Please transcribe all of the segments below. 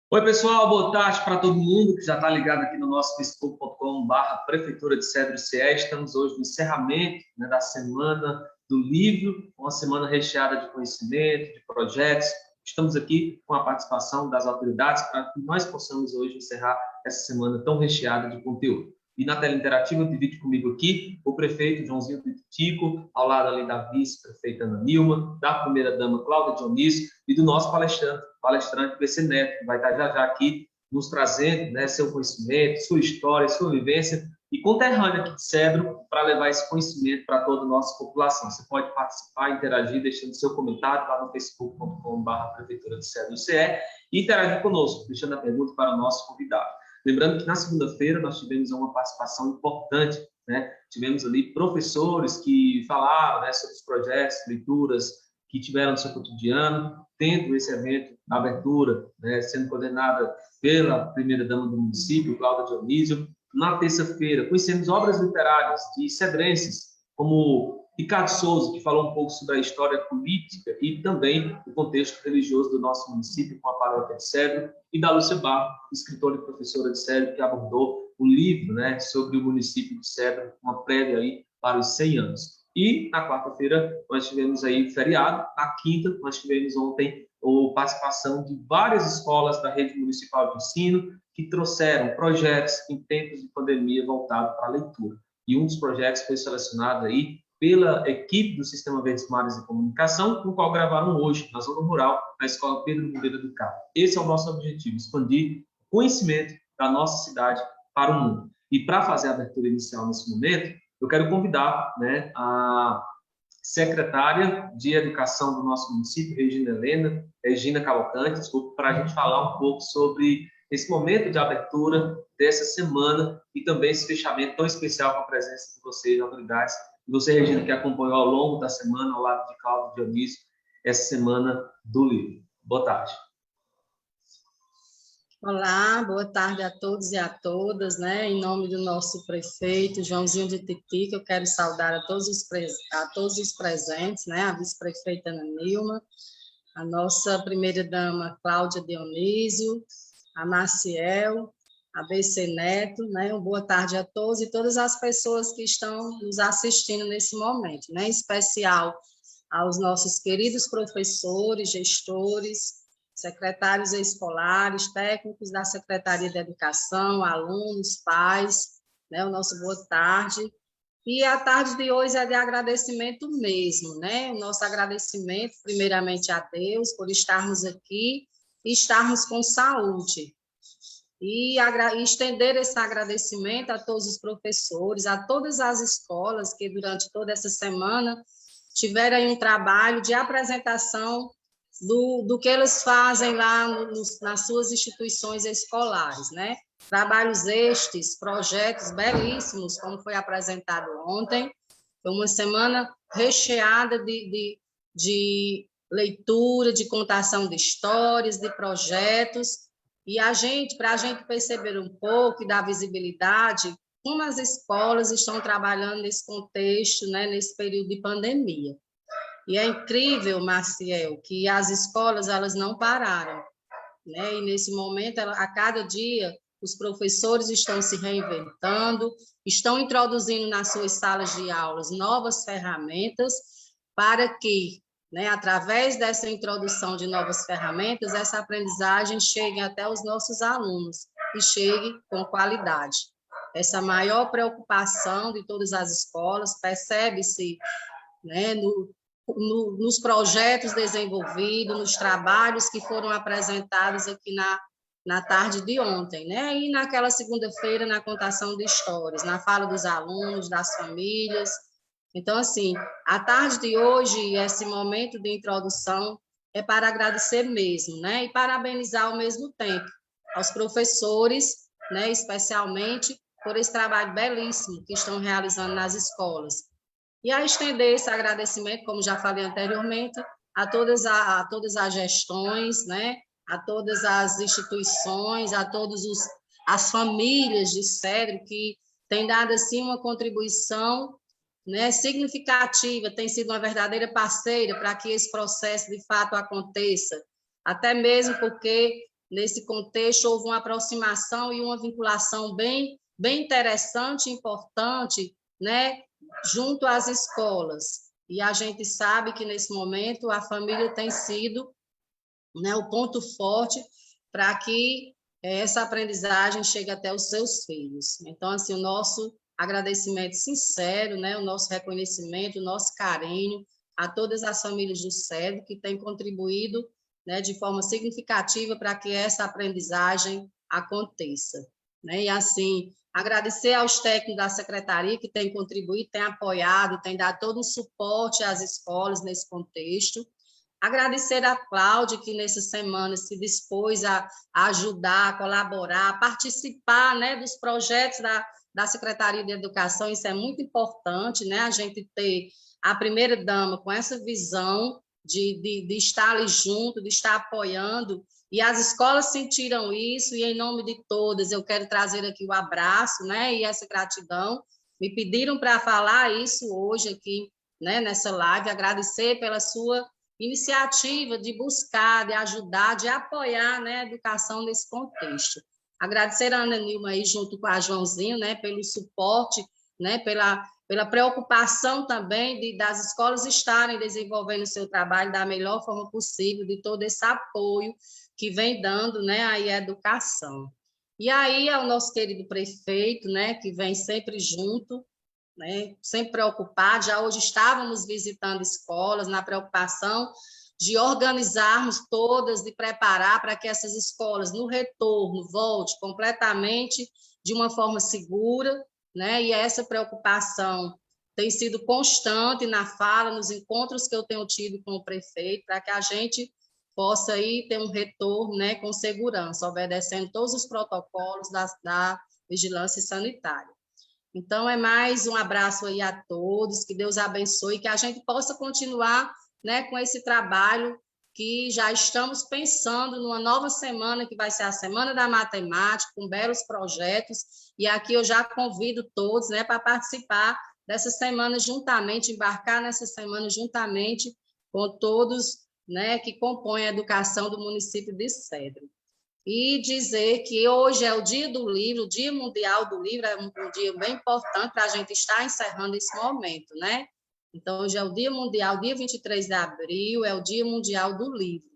Oi, pessoal, boa tarde para todo mundo que já está ligado aqui no nosso facebook.com/Prefeitura de Cedro CE. Estamos hoje no encerramento, né, da Semana do Livro, uma semana recheada de conhecimento, de projetos. Estamos aqui com a participação das autoridades para que nós possamos hoje encerrar essa semana tão recheada de conteúdo. E na tela interativa, divide comigo aqui o prefeito Joãozinho Titico, ao lado ali da vice-prefeita Ana Nilma, da primeira-dama Cláudia Dionísio e do nosso palestrante PC Neto, que vai estar já aqui nos trazendo, né, seu conhecimento, sua história, sua vivência e conterrâneo aqui de Cedro para levar esse conhecimento para toda a nossa população. Você pode participar, interagir, deixando seu comentário lá no facebook.com/Prefeitura de Cedro CE e interagir conosco, deixando a pergunta para o nosso convidado. Lembrando que na segunda-feira nós tivemos uma participação importante, né? Tivemos ali professores que falaram, né, sobre os projetos, leituras que tiveram no seu cotidiano, tendo esse evento, a abertura, né, sendo coordenada pela primeira-dama do município, Cláudia Dionísio. Na terça-feira, conhecemos obras literárias de cedrenses, como Ricardo Souza, que falou um pouco sobre a história política e também o contexto religioso do nosso município, com a paróquia de Cedro, e da Lúcia Barro, escritora e professora de Cedro, que abordou o livro, né, sobre o município de Cedro, uma prévia aí para os 100 anos. E na quarta-feira nós tivemos aí feriado, na quinta nós tivemos ontem a participação de várias escolas da rede municipal de ensino que trouxeram projetos em tempos de pandemia voltados para a leitura. E um dos projetos foi selecionado aí pela equipe do Sistema Verdes Mares de Comunicação, no qual gravaram hoje, na Zona Rural, na Escola Pedro Moreira do Carmo. Esse é o nosso objetivo, expandir o conhecimento da nossa cidade para o mundo. E para fazer a abertura inicial nesse momento, eu quero convidar, né, a secretária de Educação do nosso município, Regina Cavalcante, para a gente falar um pouco sobre esse momento de abertura dessa semana e também esse fechamento tão especial com a presença de vocês, autoridades. E você, Regina, que acompanhou ao longo da semana, ao lado de Cláudio Dionísio, essa semana do livro. Boa tarde. Olá, boa tarde a todos e a todas, né? Em nome do nosso prefeito, Joãozinho de Titico, eu quero saudar a todos os presentes, né? A vice-prefeita Ana Nilma, a nossa primeira-dama Cláudia Dionísio, a Maciel, a BC Neto, né? Uma boa tarde a todos e todas as pessoas que estão nos assistindo nesse momento, né? Em especial aos nossos queridos professores, gestores, secretários escolares, técnicos da Secretaria de Educação, alunos, pais, né, o nosso boa tarde. E a tarde de hoje é de agradecimento mesmo, né? O nosso agradecimento, primeiramente, a Deus por estarmos aqui e estarmos com saúde. E estender esse agradecimento a todos os professores, a todas as escolas que, durante toda essa semana, tiveram aí um trabalho de apresentação do que eles fazem lá nas suas instituições escolares, né? Trabalhos estes, projetos belíssimos, como foi apresentado ontem. Foi uma semana recheada de leitura, de contação de histórias, de projetos, e para a gente perceber um pouco e dar visibilidade como as escolas estão trabalhando nesse contexto, né, nesse período de pandemia. E é incrível, Maciel, que as escolas elas não pararam, né? E nesse momento, a cada dia, os professores estão se reinventando, estão introduzindo nas suas salas de aulas novas ferramentas para que, né, através dessa introdução de novas ferramentas, essa aprendizagem chegue até os nossos alunos e chegue com qualidade. Essa maior preocupação de todas as escolas percebe-se, né, nos projetos desenvolvidos, nos trabalhos que foram apresentados aqui na tarde de ontem, né? E naquela segunda-feira, na contação de histórias, na fala dos alunos, das famílias. Então, assim, a tarde de hoje, esse momento de introdução, é para agradecer mesmo, né? E parabenizar ao mesmo tempo aos professores, né? Especialmente por esse trabalho belíssimo que estão realizando nas escolas. E a estender esse agradecimento, como já falei anteriormente, a todas as gestões, né? A todas as instituições, a todas as famílias de Cedro que têm dado assim uma contribuição, né, significativa, tem sido uma verdadeira parceira para que esse processo de fato aconteça, até mesmo porque nesse contexto, houve uma aproximação e uma vinculação bem interessante e importante, né, junto às escolas. E a gente sabe que, nesse momento, a família tem sido, né, o ponto forte para que essa aprendizagem chegue até os seus filhos. Então, assim, o nosso agradecimento sincero, né, o nosso reconhecimento, o nosso carinho a todas as famílias do CEDRO que têm contribuído, né, de forma significativa para que essa aprendizagem aconteça. Né? E, assim, agradecer aos técnicos da secretaria que têm contribuído, têm apoiado, têm dado todo um suporte às escolas nesse contexto. Agradecer a Cláudia, que nessa semana se dispôs a ajudar, a colaborar, a participar, né, dos projetos da Secretaria de Educação. Isso é muito importante, né, a gente ter a primeira-dama com essa visão de estar ali junto, de estar apoiando, e as escolas sentiram isso, e em nome de todas, eu quero trazer aqui o abraço, né, e essa gratidão. Me pediram para falar isso hoje aqui, né, nessa live, agradecer pela sua iniciativa de buscar, de ajudar, de apoiar, né, a educação nesse contexto. Agradecer a Ana Nilma aí, junto com a Joãozinho, né, pelo suporte, né, pela preocupação também das escolas estarem desenvolvendo o seu trabalho da melhor forma possível, de todo esse apoio que vem dando, né, aí a educação. E aí é o nosso querido prefeito, né, que vem sempre junto, né, sempre preocupado. Já hoje estávamos visitando escolas na preocupação de organizarmos todas, de preparar para que essas escolas, no retorno, volte completamente de uma forma segura, né? E essa preocupação tem sido constante na fala, nos encontros que eu tenho tido com o prefeito, para que a gente possa aí ter um retorno, né, com segurança, obedecendo todos os protocolos da vigilância sanitária. Então, é mais um abraço aí a todos, que Deus abençoe, que a gente possa continuar, né, com esse trabalho, que já estamos pensando numa nova semana, que vai ser a Semana da Matemática, com belos projetos, e aqui eu já convido todos, né, para participar dessa semana juntamente, embarcar nessa semana juntamente com todos, né, que compõem a educação do município de Cedro. E dizer que hoje é o Dia do Livro, o Dia Mundial do Livro, é um dia bem importante para a gente estar encerrando esse momento, né? Então, hoje é o Dia Mundial, dia 23 de abril, é o Dia Mundial do Livro.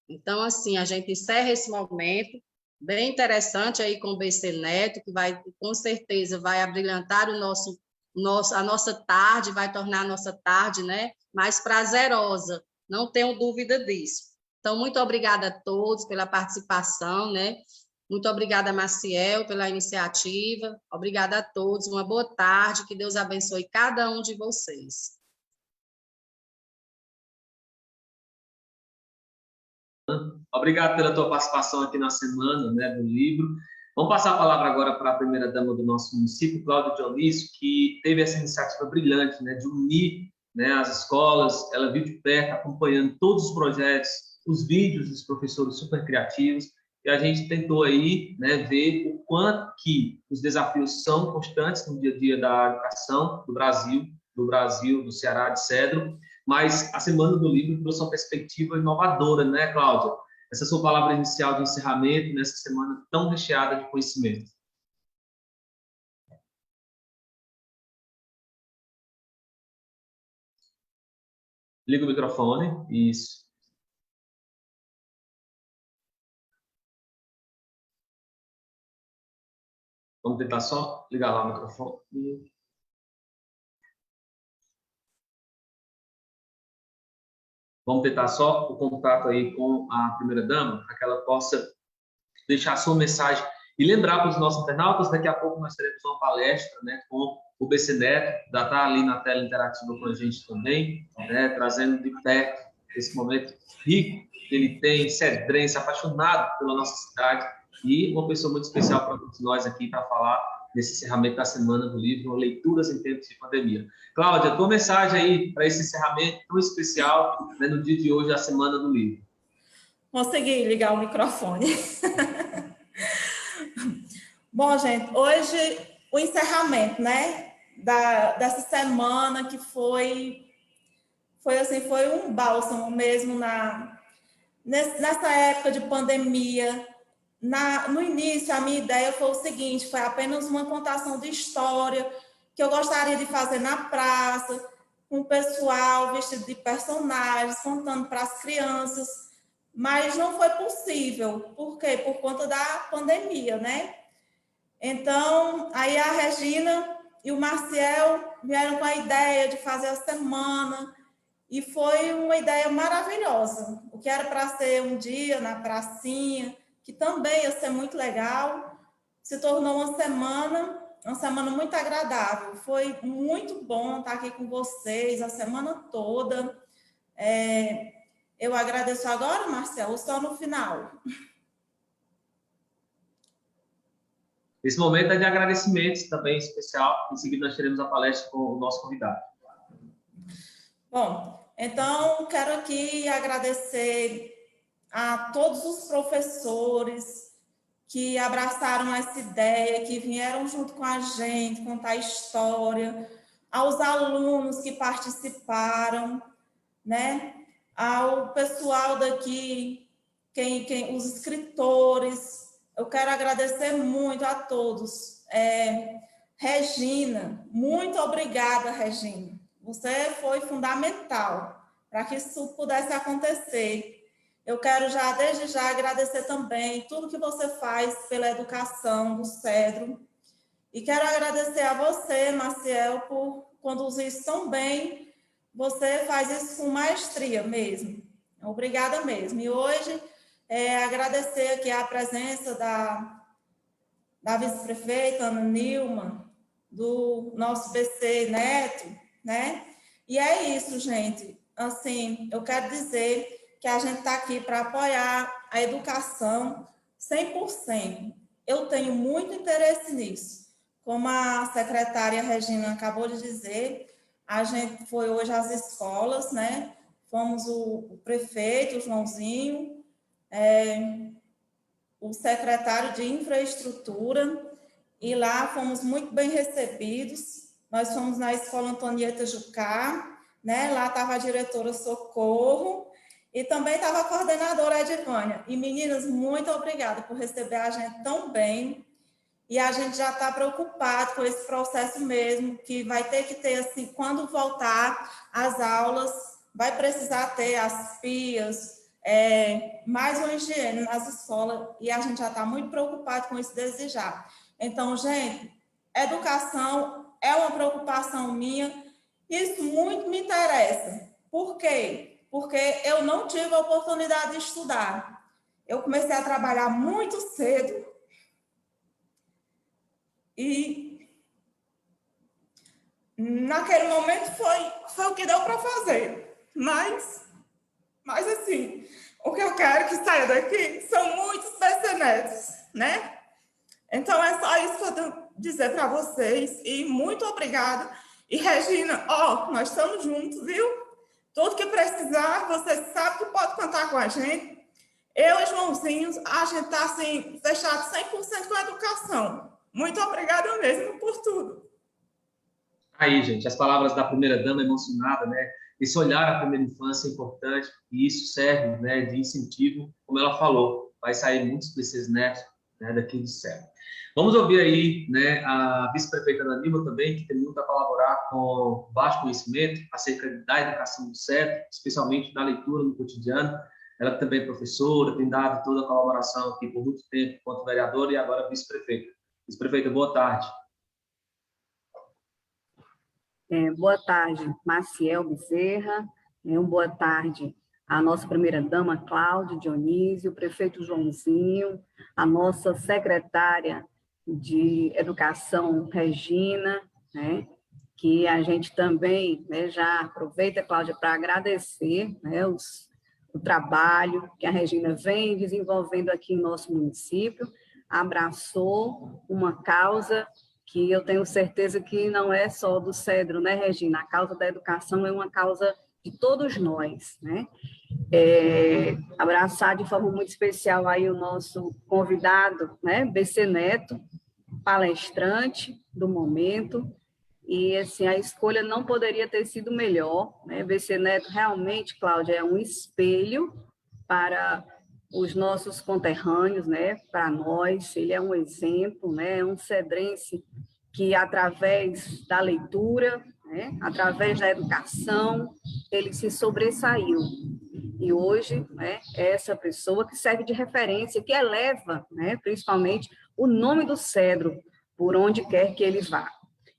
Então, assim, a gente encerra esse momento, bem interessante aí com o BC Neto, que vai, com certeza, vai abrilhantar a nossa tarde, vai tornar a nossa tarde, né, mais prazerosa, não tenho dúvida disso. Então, muito obrigada a todos pela participação, né? Muito obrigada, Maciel, pela iniciativa. Obrigada a todos. Uma boa tarde. Que Deus abençoe cada um de vocês. Obrigado pela tua participação aqui na semana, né, do livro. Vamos passar a palavra agora para a primeira-dama do nosso município, Cláudia Dionísio, que teve essa iniciativa brilhante, né, de unir, né, as escolas. Ela viu de perto, acompanhando todos os projetos, os vídeos dos professores super criativos, e a gente tentou aí, né, ver o quanto que os desafios são constantes no dia a dia da educação do Brasil, do Ceará, de Cedro, mas a Semana do Livro trouxe uma perspectiva inovadora, né, Cláudia? Essa é a sua palavra inicial de encerramento nessa semana tão recheada de conhecimento. Liga o microfone, isso. Vamos tentar só ligar lá o microfone. Vamos tentar só o contato aí com a primeira-dama, para que ela possa deixar a sua mensagem. E lembrar para os nossos internautas, daqui a pouco nós teremos uma palestra, né, com o BC Neto, já está ali na tela interativa com a gente também, né, trazendo de perto esse momento rico que ele tem, cedrense, apaixonado pela nossa cidade, e uma pessoa muito especial para todos nós aqui para falar nesse encerramento da Semana do Livro, Leituras em Tempos de Pandemia. Cláudia, tua mensagem aí para esse encerramento tão especial, né, no dia de hoje, a Semana do Livro. Consegui ligar o microfone. Bom, gente, hoje o encerramento, né, dessa semana que foi assim, foi um bálsamo mesmo nessa época de pandemia, no início, a minha ideia foi o seguinte, foi apenas uma contação de história que eu gostaria de fazer na praça, com o pessoal vestido de personagens, contando para as crianças, mas não foi possível. Por quê? Por conta da pandemia, né? Então, aí a Regina e o Marciel vieram com a ideia de fazer a semana, e foi uma ideia maravilhosa. O que era para ser um dia na pracinha, que também ia ser muito legal, se tornou uma semana muito agradável. Foi muito bom estar aqui com vocês a semana toda. Eu agradeço agora, Marcelo, ou só no final? Esse momento é de agradecimentos também especial. Em seguida, nós teremos a palestra com o nosso convidado. Bom, então quero aqui agradecer a todos os professores que abraçaram essa ideia, que vieram junto com a gente contar a história, aos alunos que participaram, né? Ao pessoal daqui, os escritores. Eu quero agradecer muito a todos. Regina, muito obrigada, Regina. Você foi fundamental para que isso pudesse acontecer. Eu quero desde já, agradecer também tudo que você faz pela educação do Cedro. E quero agradecer a você, Maciel, por conduzir isso tão bem. Você faz isso com maestria mesmo. Obrigada mesmo. E hoje, agradecer aqui a presença da vice-prefeita, Ana Nilma, do nosso BC Neto, né? E é isso, gente. Assim, eu quero dizer que a gente está aqui para apoiar a educação 100%. Eu tenho muito interesse nisso. Como a secretária Regina acabou de dizer, a gente foi hoje às escolas, né? Fomos o prefeito, o Joãozinho, o secretário de infraestrutura, e lá fomos muito bem recebidos. Nós fomos na Escola Antonieta Jucá, né? Lá estava a diretora Socorro, e também estava a coordenadora Edivânia. E, meninas, muito obrigada por receber a gente tão bem. E a gente já está preocupado com esse processo mesmo, que vai ter que ter, assim, quando voltar às aulas, vai precisar ter as pias, mais uma higiene nas escolas, e a gente já está muito preocupado com isso desde já. Então, gente, educação é uma preocupação minha, isso muito me interessa. Por quê? Porque eu não tive a oportunidade de estudar. Eu comecei a trabalhar muito cedo e naquele momento foi o que deu para fazer. Mas assim, o que eu quero que saia daqui são muitos BC-Netos, né? Então é só isso que eu tenho que dizer para vocês e muito obrigada. E Regina, nós estamos juntos, viu? Tudo que precisar, você sabe que pode contar com a gente. Eu e Joãozinho, a gente está assim, fechado 100% com a educação. Muito obrigada mesmo por tudo. Aí, gente, as palavras da primeira-dama emocionada, né? Esse olhar à primeira infância é importante e isso serve, né, de incentivo, como ela falou, vai sair muitos desses netos, né, daqui do céu. Vamos ouvir aí, né, a vice-prefeita Ana Nilma também, que tem muito a colaborar com baixo conhecimento acerca da educação do CEP, especialmente da leitura no cotidiano. Ela também é professora, tem dado toda a colaboração aqui por muito tempo, enquanto vereadora e agora vice-prefeita. Vice-prefeita, boa tarde. Boa tarde, Maciel Bezerra. Boa tarde à nossa primeira-dama, Cláudia Dionísio, o prefeito Joãozinho, a nossa secretária de Educação, Regina, né, que a gente também, né, já aproveita, Cláudia, para agradecer, né, o trabalho que a Regina vem desenvolvendo aqui em nosso município, abraçou uma causa que eu tenho certeza que não é só do Cedro, né, Regina? A causa da educação é uma causa de todos nós, né? Abraçar de forma muito especial aí o nosso convidado, né, BC Neto, palestrante do momento, e assim, a escolha não poderia ter sido melhor, né? BC Neto realmente, Cláudia, é um espelho para os nossos conterrâneos, né? Para nós, ele é um exemplo, né? É um cedrense que, através da leitura, né? Através da educação, ele se sobressaiu. E hoje, né, é essa pessoa que serve de referência, que eleva, né, principalmente, o nome do Cedro, por onde quer que ele vá.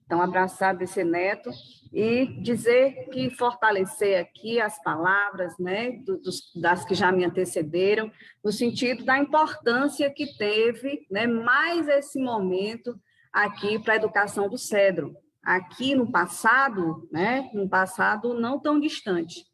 Então, abraçar desse neto e dizer que fortalecer aqui as palavras, né, das que já me antecederam, no sentido da importância que teve, né, mais esse momento aqui para a educação do Cedro. Aqui no passado, né, num passado não tão distante,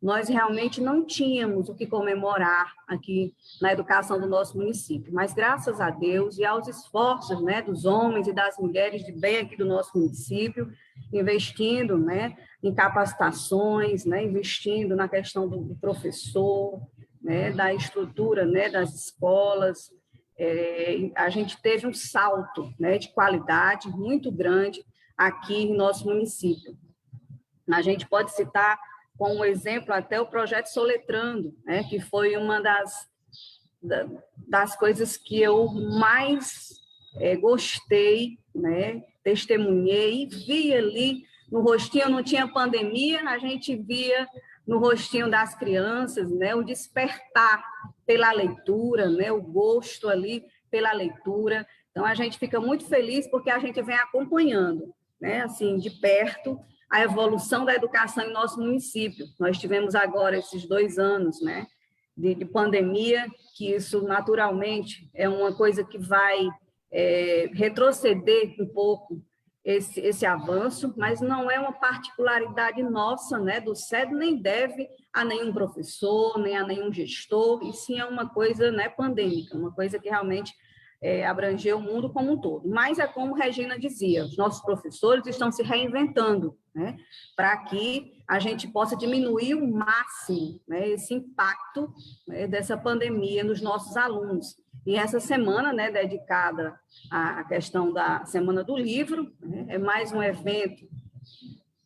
nós realmente não tínhamos o que comemorar aqui na educação do nosso município, mas graças a Deus e aos esforços, né, dos homens e das mulheres de bem aqui do nosso município, investindo, né, em capacitações, né, investindo na questão do professor, né, da estrutura, né, das escolas, a gente teve um salto, né, de qualidade muito grande aqui em nosso município. A gente pode citar como exemplo até o projeto Soletrando, né, que foi uma das coisas que eu mais gostei, né, testemunhei, e vi ali no rostinho, não tinha pandemia, a gente via no rostinho das crianças, né, o despertar pela leitura, né, o gosto ali pela leitura. Então, a gente fica muito feliz porque a gente vem acompanhando, né, assim, de perto, a evolução da educação em nosso município. Nós tivemos agora esses 2 anos, né, de pandemia, que isso naturalmente é uma coisa que vai retroceder um pouco esse avanço, mas não é uma particularidade nossa, né, do Cedro, nem deve a nenhum professor, nem a nenhum gestor, e sim é uma coisa, né, pandêmica, uma coisa que realmente abranger o mundo como um todo. Mas é como Regina dizia, os nossos professores estão se reinventando, né, para que a gente possa diminuir o máximo, né, esse impacto, né, dessa pandemia nos nossos alunos. E essa semana, né, dedicada à questão da Semana do Livro, né, é mais um evento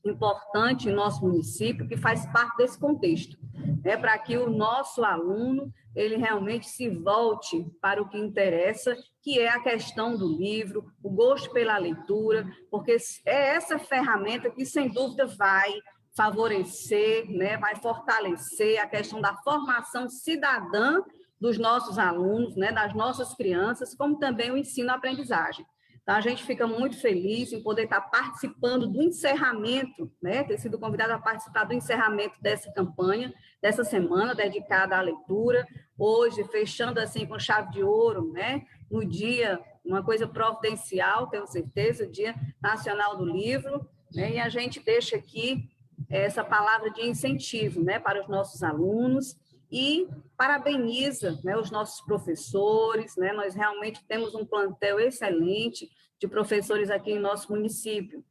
importante em nosso município, que faz parte desse contexto, né, para que o nosso aluno ele realmente se volte para o que interessa, que é a questão do livro, o gosto pela leitura, porque é essa ferramenta que, sem dúvida, vai favorecer, né, vai fortalecer a questão da formação cidadã dos nossos alunos, né, das nossas crianças, como também o ensino-aprendizagem. Então, a gente fica muito feliz em poder estar participando do encerramento, né, ter sido convidado a participar do encerramento dessa campanha, dessa semana dedicada à leitura, hoje, fechando assim com chave de ouro, né, no dia, uma coisa providencial, tenho certeza, o Dia Nacional do Livro, né, e a gente deixa aqui essa palavra de incentivo, né, para os nossos alunos, e parabeniza, né, os nossos professores, né, nós realmente temos um plantel excelente de professores aqui em nosso município.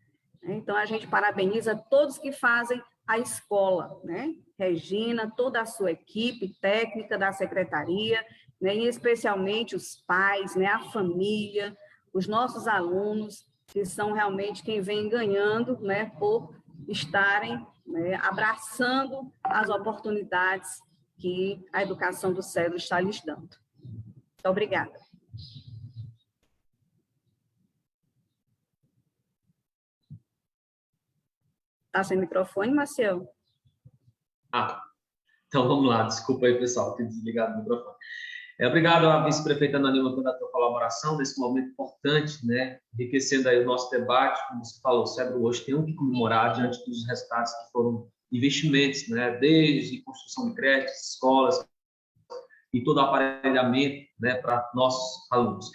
Então, a gente parabeniza todos que fazem a escola, né, Regina, toda a sua equipe técnica da secretaria, né, e especialmente os pais, né, a família, os nossos alunos, que são realmente quem vem ganhando, né, por estarem, né, abraçando as oportunidades que a educação do Cedro está lhes dando. Muito obrigada. Está sem microfone, Maciel? Então vamos lá, desculpa aí, pessoal, ter desligado o microfone. Obrigado à vice-prefeita Ana Nilma pela tua colaboração nesse momento importante, né, enriquecendo aí o nosso debate. Como você falou, o Cedro hoje tem que comemorar diante dos resultados que foram investimentos, né, desde construção de creches, escolas e todo o aparelhamento, né, para nossos alunos.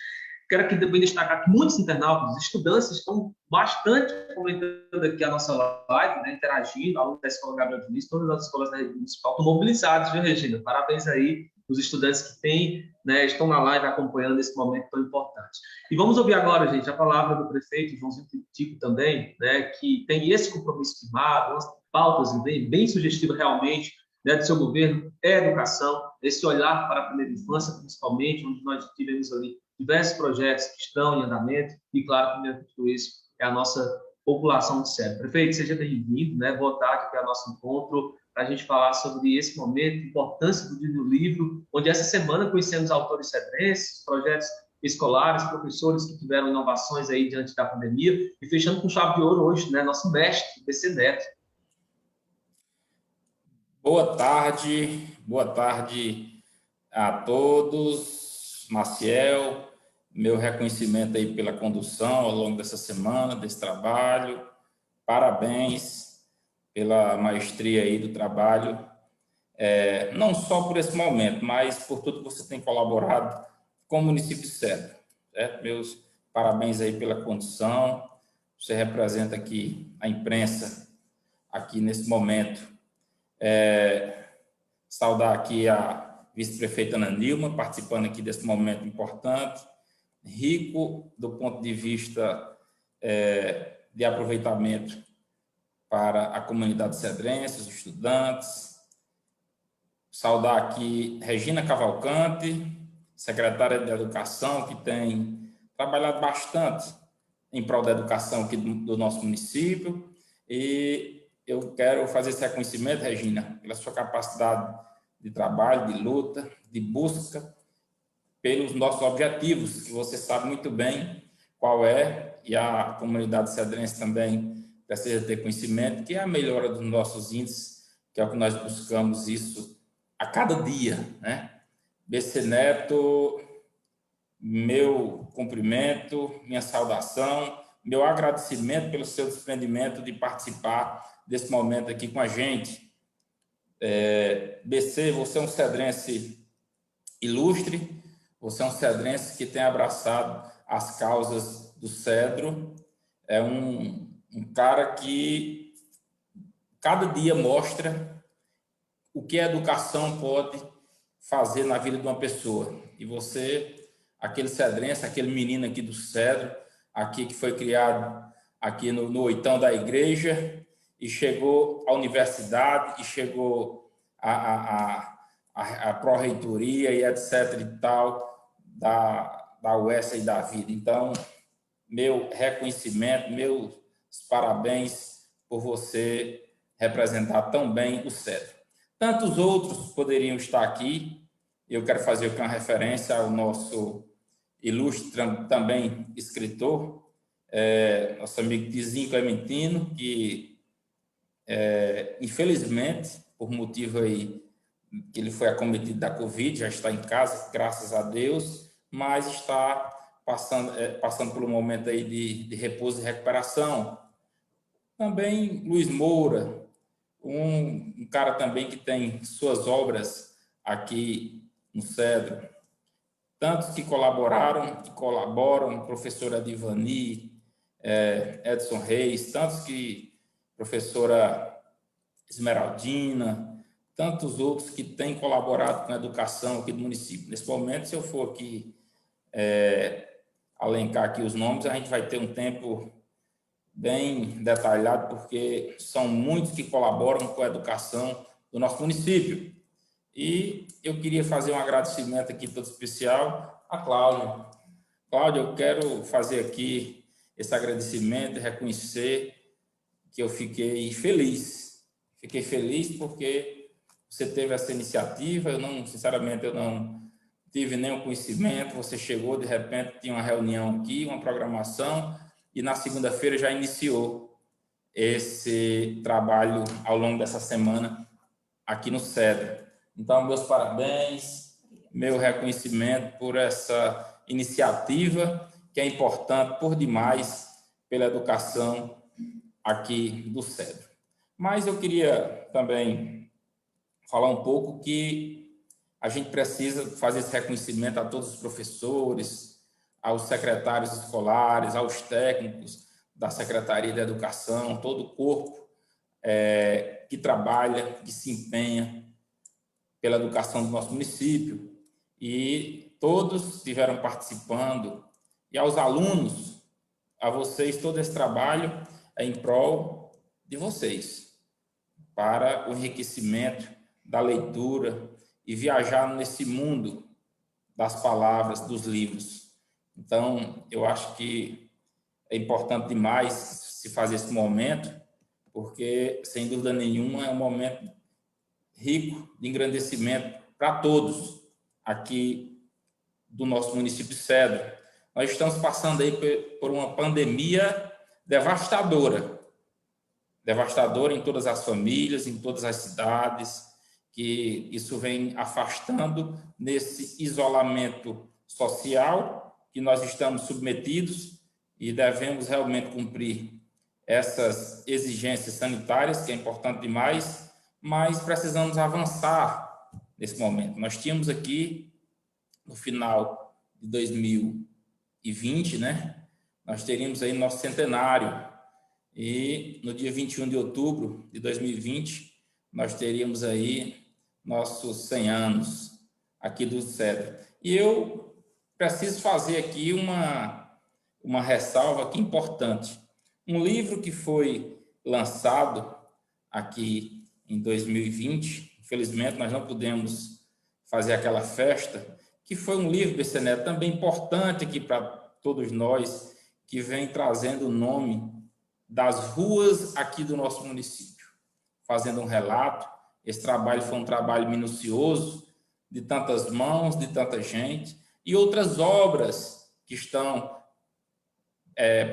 Quero aqui também destacar que muitos internautas, estudantes, estão bastante comentando aqui a nossa live, né, interagindo, alunos da Escola Gabriel Diniz, todas as escolas da rede municipal estão mobilizados, viu, Regina? Parabéns aí os estudantes que têm, né, estão na live acompanhando esse momento tão importante. E vamos ouvir agora, gente, a palavra do prefeito Joãozinho Tico também, né, que tem esse compromisso firmado, umas pautas bem sugestivas realmente, né, do seu governo, é a educação, esse olhar para a primeira infância, principalmente, onde nós tivemos ali diversos projetos que estão em andamento, e claro, primeiro de tudo isso, é a nossa população de Cedro. Prefeito, seja bem-vindo, né, boa tarde, que é o nosso encontro, para a gente falar sobre esse momento, a importância do livro, onde essa semana conhecemos autores cedrenses, projetos escolares, professores que tiveram inovações aí diante da pandemia, e fechando com chave de ouro hoje, né, nosso mestre, BC Neto. Boa tarde a todos. Maciel, meu reconhecimento aí pela condução ao longo dessa semana, desse trabalho. Parabéns pela maestria aí do trabalho, não só por esse momento, mas por tudo que você tem colaborado com o município de Cedro. Certo? Meus parabéns aí pela condução. Você representa aqui a imprensa aqui nesse momento. Saudar aqui a vice-prefeita Ana Nilma, participando aqui desse momento importante, rico do ponto de vista de aproveitamento para a comunidade cedrense, os estudantes. Saudar aqui Regina Cavalcante, secretária de Educação, que tem trabalhado bastante em prol da educação aqui do nosso município. E eu quero fazer esse reconhecimento, Regina, pela sua capacidade de trabalho, de luta, de busca pelos nossos objetivos, que você sabe muito bem qual é, e a comunidade cedrense também precisa ter conhecimento, que é a melhora dos nossos índices, que é o que nós buscamos isso a cada dia, né? BC Neto, meu cumprimento, minha saudação, meu agradecimento pelo seu desprendimento de participar desse momento aqui com a gente. BC, você é um cedrense ilustre, você é um cedrense que tem abraçado as causas do Cedro, é um cara que cada dia mostra o que a educação pode fazer na vida de uma pessoa. E você, aquele cedrense, aquele menino aqui do Cedro, aqui que foi criado aqui no oitão da igreja e chegou à universidade e chegou à pró-reitoria e etc e tal da UES e da vida. Então, meu reconhecimento, meus parabéns por você representar tão bem o Cedro. Tantos outros poderiam estar aqui. Eu quero fazer aqui uma referência ao nosso ilustre também escritor, nosso amigo Tizinho Clementino, que infelizmente, por motivo aí que ele foi acometido da Covid, já está em casa, graças a Deus, mas está passando por um momento aí de repouso e recuperação. Também Luiz Moura, um cara também que tem suas obras aqui no Cedro. Tantos que colaboraram, que colaboram, professora Divani, Edson Reis, tantos que, professora Esmeraldina, tantos outros que têm colaborado com a educação aqui do município. Nesse momento, se eu for aqui alencar aqui os nomes, a gente vai ter um tempo bem detalhado, porque são muitos que colaboram com a educação do nosso município. E eu queria fazer um agradecimento aqui todo especial a Cláudia. Cláudia, eu quero fazer aqui esse agradecimento e reconhecer que eu fiquei feliz. Fiquei feliz porque você teve essa iniciativa. Sinceramente, eu não tive nenhum conhecimento. Você chegou, de repente, tinha uma reunião aqui, uma programação, e na segunda-feira já iniciou esse trabalho ao longo dessa semana aqui no Cedro. Então, meus parabéns, meu reconhecimento por essa iniciativa, que é importante por demais pela educação aqui do Cedro. Mas eu queria também falar um pouco que a gente precisa fazer esse reconhecimento a todos os professores, aos secretários escolares, aos técnicos da Secretaria de Educação, todo o corpo que trabalha, que se empenha pela educação do nosso município, e todos estiveram participando, e aos alunos, a vocês, todo esse trabalho é em prol de vocês, para o enriquecimento da leitura e viajar nesse mundo das palavras, dos livros. Então, eu acho que é importante demais se fazer esse momento, porque, sem dúvida nenhuma, é um momento rico de engrandecimento para todos aqui do nosso município de Cedro. Nós estamos passando aí por uma pandemia devastadora em todas as famílias, em todas as cidades, que isso vem afastando nesse isolamento social que nós estamos submetidos e devemos realmente cumprir essas exigências sanitárias, que é importante demais, mas precisamos avançar nesse momento. Nós tínhamos aqui, no final de 2020, né, nós teríamos aí nosso centenário, e no dia 21 de outubro de 2020, nós teríamos aí nossos 100 anos aqui do Cedro. E eu preciso fazer aqui uma ressalva aqui importante. Um livro que foi lançado aqui em 2020, infelizmente nós não pudemos fazer aquela festa, que foi um livro, BC Neto, também importante aqui para todos nós, que vem trazendo o nome das ruas aqui do nosso município, fazendo um relato. Esse trabalho foi um trabalho minucioso, de tantas mãos, de tanta gente, e outras obras que estão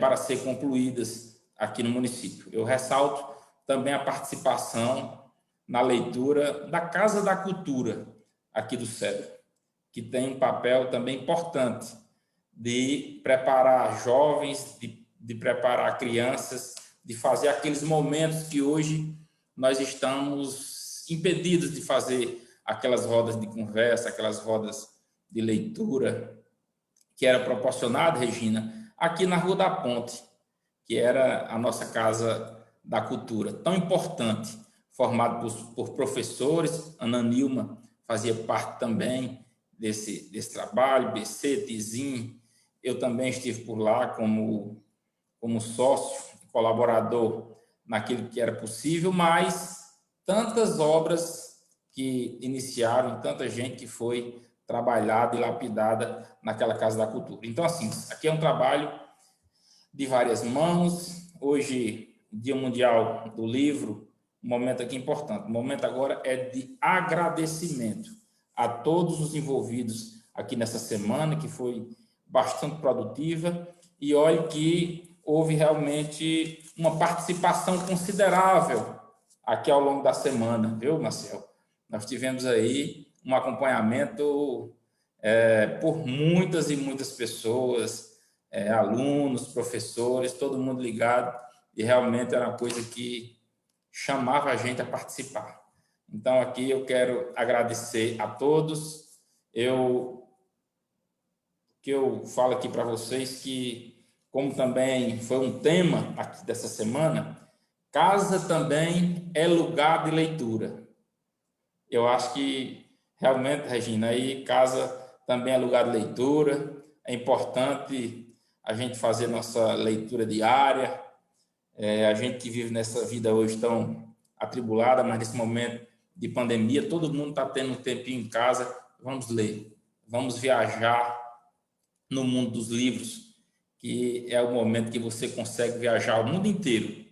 para ser concluídas aqui no município. Eu ressalto também a participação na leitura da Casa da Cultura aqui do Cedro, que tem um papel também importante de preparar jovens, de preparar crianças, de fazer aqueles momentos que hoje nós estamos impedidos de fazer, aquelas rodas de conversa, aquelas rodas de leitura, que era proporcionado, Regina, aqui na Rua da Ponte, que era a nossa Casa da Cultura, tão importante, formado por professores. Ana Nilma fazia parte também desse trabalho, BC, Tizim. Eu também estive por lá como sócio, colaborador naquilo que era possível, mas tantas obras que iniciaram, tanta gente que foi trabalhada e lapidada naquela Casa da Cultura. Então, assim, aqui é um trabalho de várias mãos. Hoje, Dia Mundial do Livro, um momento aqui importante. O momento agora é de agradecimento a todos os envolvidos aqui nessa semana, que foi bastante produtiva, e olha que houve realmente uma participação considerável aqui ao longo da semana, viu, Marcel? Nós tivemos aí um acompanhamento por muitas e muitas pessoas, alunos, professores, todo mundo ligado, e realmente era uma coisa que chamava a gente a participar. Então, aqui eu quero agradecer a todos. Eu falo aqui para vocês que, como também foi um tema aqui dessa semana, casa também é lugar de leitura. Eu acho que, realmente, Regina, aí casa também é lugar de leitura. É importante a gente fazer nossa leitura diária. A gente que vive nessa vida hoje tão atribulada, mas nesse momento de pandemia, todo mundo está tendo um tempinho em casa. Vamos ler, vamos viajar no mundo dos livros, que é o momento que você consegue viajar o mundo inteiro,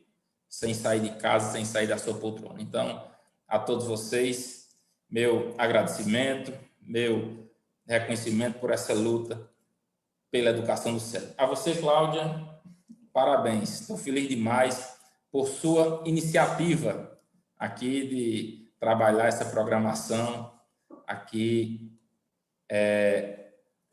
sem sair de casa, sem sair da sua poltrona. Então, a todos vocês, meu agradecimento, meu reconhecimento por essa luta pela educação do Cedro. A você, Cláudia, parabéns. Estou feliz demais por sua iniciativa aqui de trabalhar essa programação aqui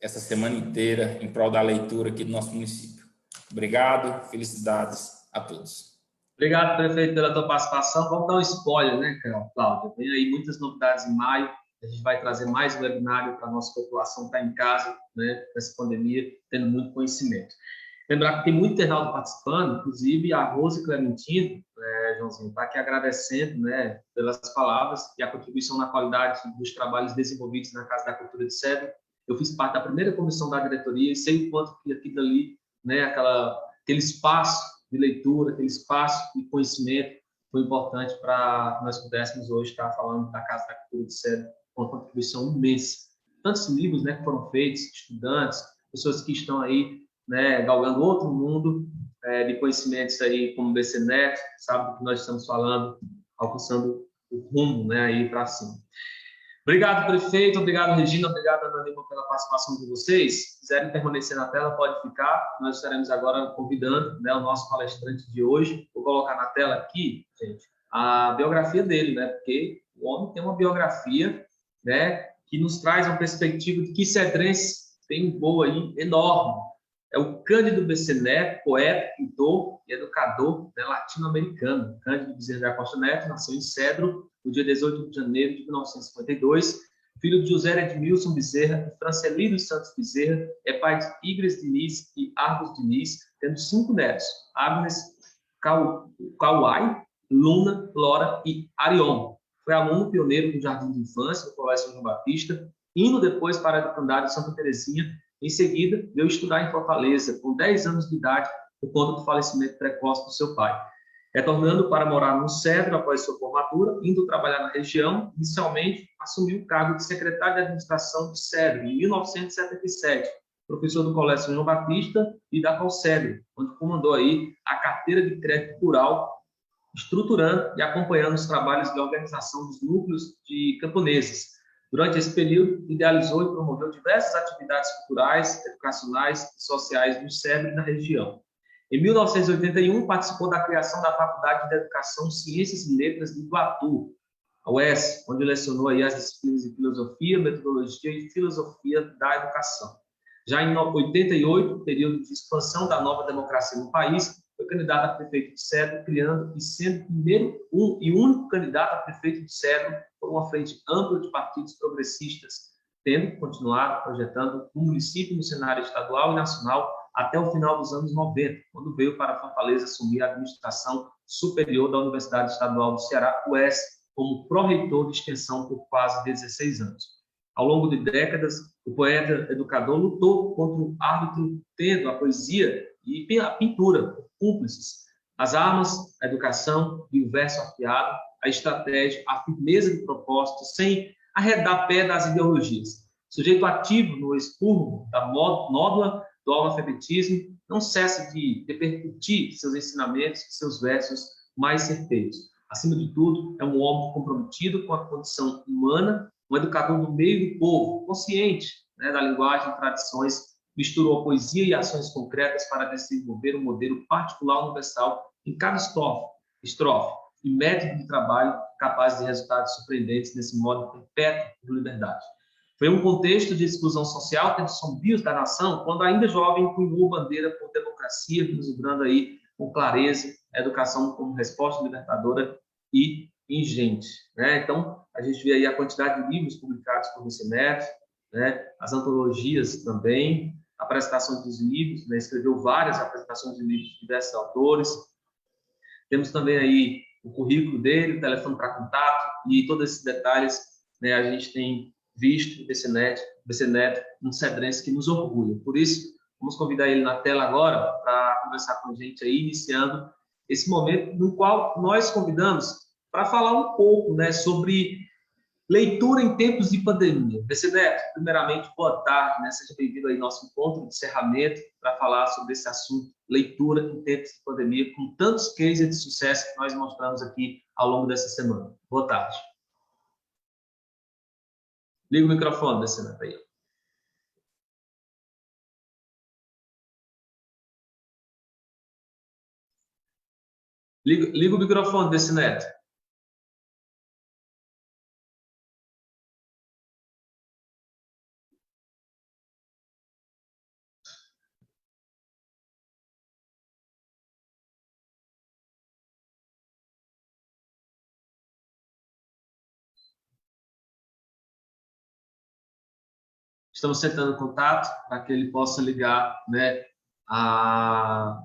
essa semana inteira em prol da leitura aqui do nosso município. Obrigado, felicidades a todos. Obrigado, prefeito, pela tua participação. Vamos dar um spoiler, né, Cláudia? Tem aí muitas novidades em maio. A gente vai trazer mais um webinário para a nossa população que está em casa, né, nessa pandemia, tendo muito conhecimento. Lembrar que tem muito internauta participando, inclusive a Rose Clementino, Joãozinho, está aqui agradecendo, né, pelas palavras e a contribuição na qualidade dos trabalhos desenvolvidos na Casa da Cultura de Cedro. Eu fiz parte da primeira comissão da diretoria e sei o quanto que aquilo ali, né, aquele espaço de leitura, aquele espaço de conhecimento foi importante para nós pudéssemos hoje estar falando da Casa da Cultura de Cedro, com uma contribuição imensa. Tantos livros, né, que foram feitos, estudantes, pessoas que estão aí, né, galgando outro mundo de conhecimentos aí, como BC Neto, sabe do que nós estamos falando, alcançando o rumo, né, aí para cima. Obrigado, prefeito. Obrigado, Regina. Obrigado, Ana Lima, pela participação de vocês. Se quiserem permanecer na tela, pode ficar. Nós estaremos agora convidando, né, o nosso palestrante de hoje. Vou colocar na tela aqui, gente, a biografia dele, né? Porque o homem tem uma biografia, né, que nos traz uma perspectiva de que cedrense tem um voo aí enorme. É o Cândido Bezerra Neto, poeta, pintor e educador, né, latino-americano. Cândido Bezerra da Costa Neto nasceu em Cedro, no dia 18 de janeiro de 1952, filho de José Edmilson Bezerra e Francelino Santos Bezerra, é pai de Igres Diniz e Argos Diniz, tendo 5 netos, Agnes, Kauai, Luna, Lora e Arion. Foi aluno pioneiro do Jardim de Infância, do Colégio São João Batista, indo depois para a Educandade de Santa Terezinha. Em seguida, veio estudar em Fortaleza, com 10 anos de idade, por conta do falecimento precoce do seu pai. Retornando para morar no Cedro após sua formatura, indo trabalhar na região, inicialmente assumiu o cargo de secretário de administração de Cedro, em 1977, professor do Colégio São João Batista e da Colcedro, onde comandou aí a carteira de crédito rural, estruturando e acompanhando os trabalhos de organização dos núcleos de camponeses. Durante esse período, idealizou e promoveu diversas atividades culturais, educacionais e sociais no Cedro e na região. Em 1981, participou da criação da Faculdade de Educação, Ciências e Letras de Iguatu, a UES, onde lecionou aí as disciplinas de Filosofia, Metodologia e Filosofia da Educação. Já em 88, período de expansão da nova democracia no país, foi candidato a prefeito de Cedro, criando e sendo o primeiro e único candidato a prefeito de Cedro por uma frente ampla de partidos progressistas, tendo continuado projetando o município no cenário estadual e nacional até o final dos anos 90, quando veio para Fortaleza assumir a administração superior da Universidade Estadual do Ceará, UES, como pró-reitor de extensão por quase 16 anos. Ao longo de décadas, o poeta educador lutou contra o árbitro, tendo a poesia e a pintura cúmplices, as armas, a educação e o verso afiado, a estratégia, a firmeza de propósito, sem arredar pé das ideologias. Sujeito ativo no expurgo da nódula do analfabetismo, não cessa de repercutir seus ensinamentos e seus versos mais certeiros. Acima de tudo, é um homem comprometido com a condição humana, um educador do meio do povo, consciente, né, da linguagem e tradições, misturou poesia e ações concretas para desenvolver um modelo particular universal em cada estrofe e método de trabalho capaz de resultados surpreendentes nesse modo perpétuo de liberdade. Foi um contexto de exclusão social, tempos sombrios da nação, quando ainda jovem punhou bandeira por democracia, vislumbrando aí com clareza a educação como resposta libertadora e ingente, né? Então, a gente vê aí a quantidade de livros publicados por Bezerra Neto, né? As antologias também, a apresentação dos livros, né? Escreveu várias apresentações de livros de diversos autores. Temos também aí o currículo dele, o telefone para contato e todos esses detalhes, né? A gente tem visto o Bezerra Neto, um cedrense que nos orgulha. Por isso, vamos convidar ele na tela agora para conversar com a gente aí, iniciando esse momento no qual nós convidamos para falar um pouco, né, sobre leitura em tempos de pandemia. Bezerra Neto, primeiramente, boa tarde, né? Seja bem-vindo aí ao nosso encontro de encerramento para falar sobre esse assunto, leitura em tempos de pandemia, com tantos cases de sucesso que nós mostramos aqui ao longo dessa semana. Boa tarde. Liga o microfone, Bezerra Neto, aí. Liga o microfone, Bezerra Neto. Estamos tentando contato para que ele possa ligar, né, a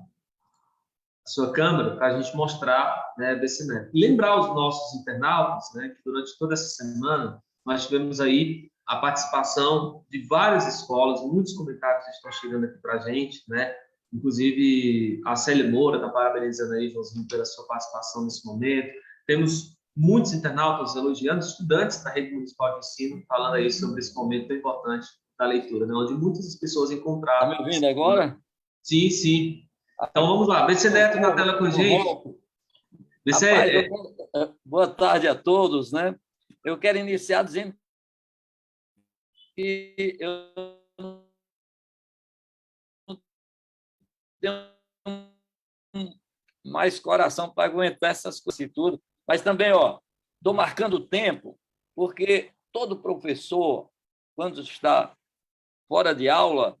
sua câmera para a gente mostrar, né, Bezerra Neto. E lembrar os nossos internautas, né, que durante toda essa semana nós tivemos aí a participação de várias escolas, muitos comentários estão chegando aqui para a gente, né? Inclusive a Célia Moura está parabenizando aí, Joãozinho, pela sua participação nesse momento. Temos muitos internautas elogiando, estudantes da rede municipal de ensino, falando aí sobre esse momento tão importante da leitura, né? Onde muitas pessoas encontraram... Está me ouvindo agora? Sim, sim. Então vamos lá, Bezerra Neto na tela com a gente. Rapaz, boa tarde a todos, né? Eu quero iniciar dizendo que eu não tenho mais coração para aguentar essas coisas e tudo, mas também, estou marcando o tempo, porque todo professor, quando está fora de aula,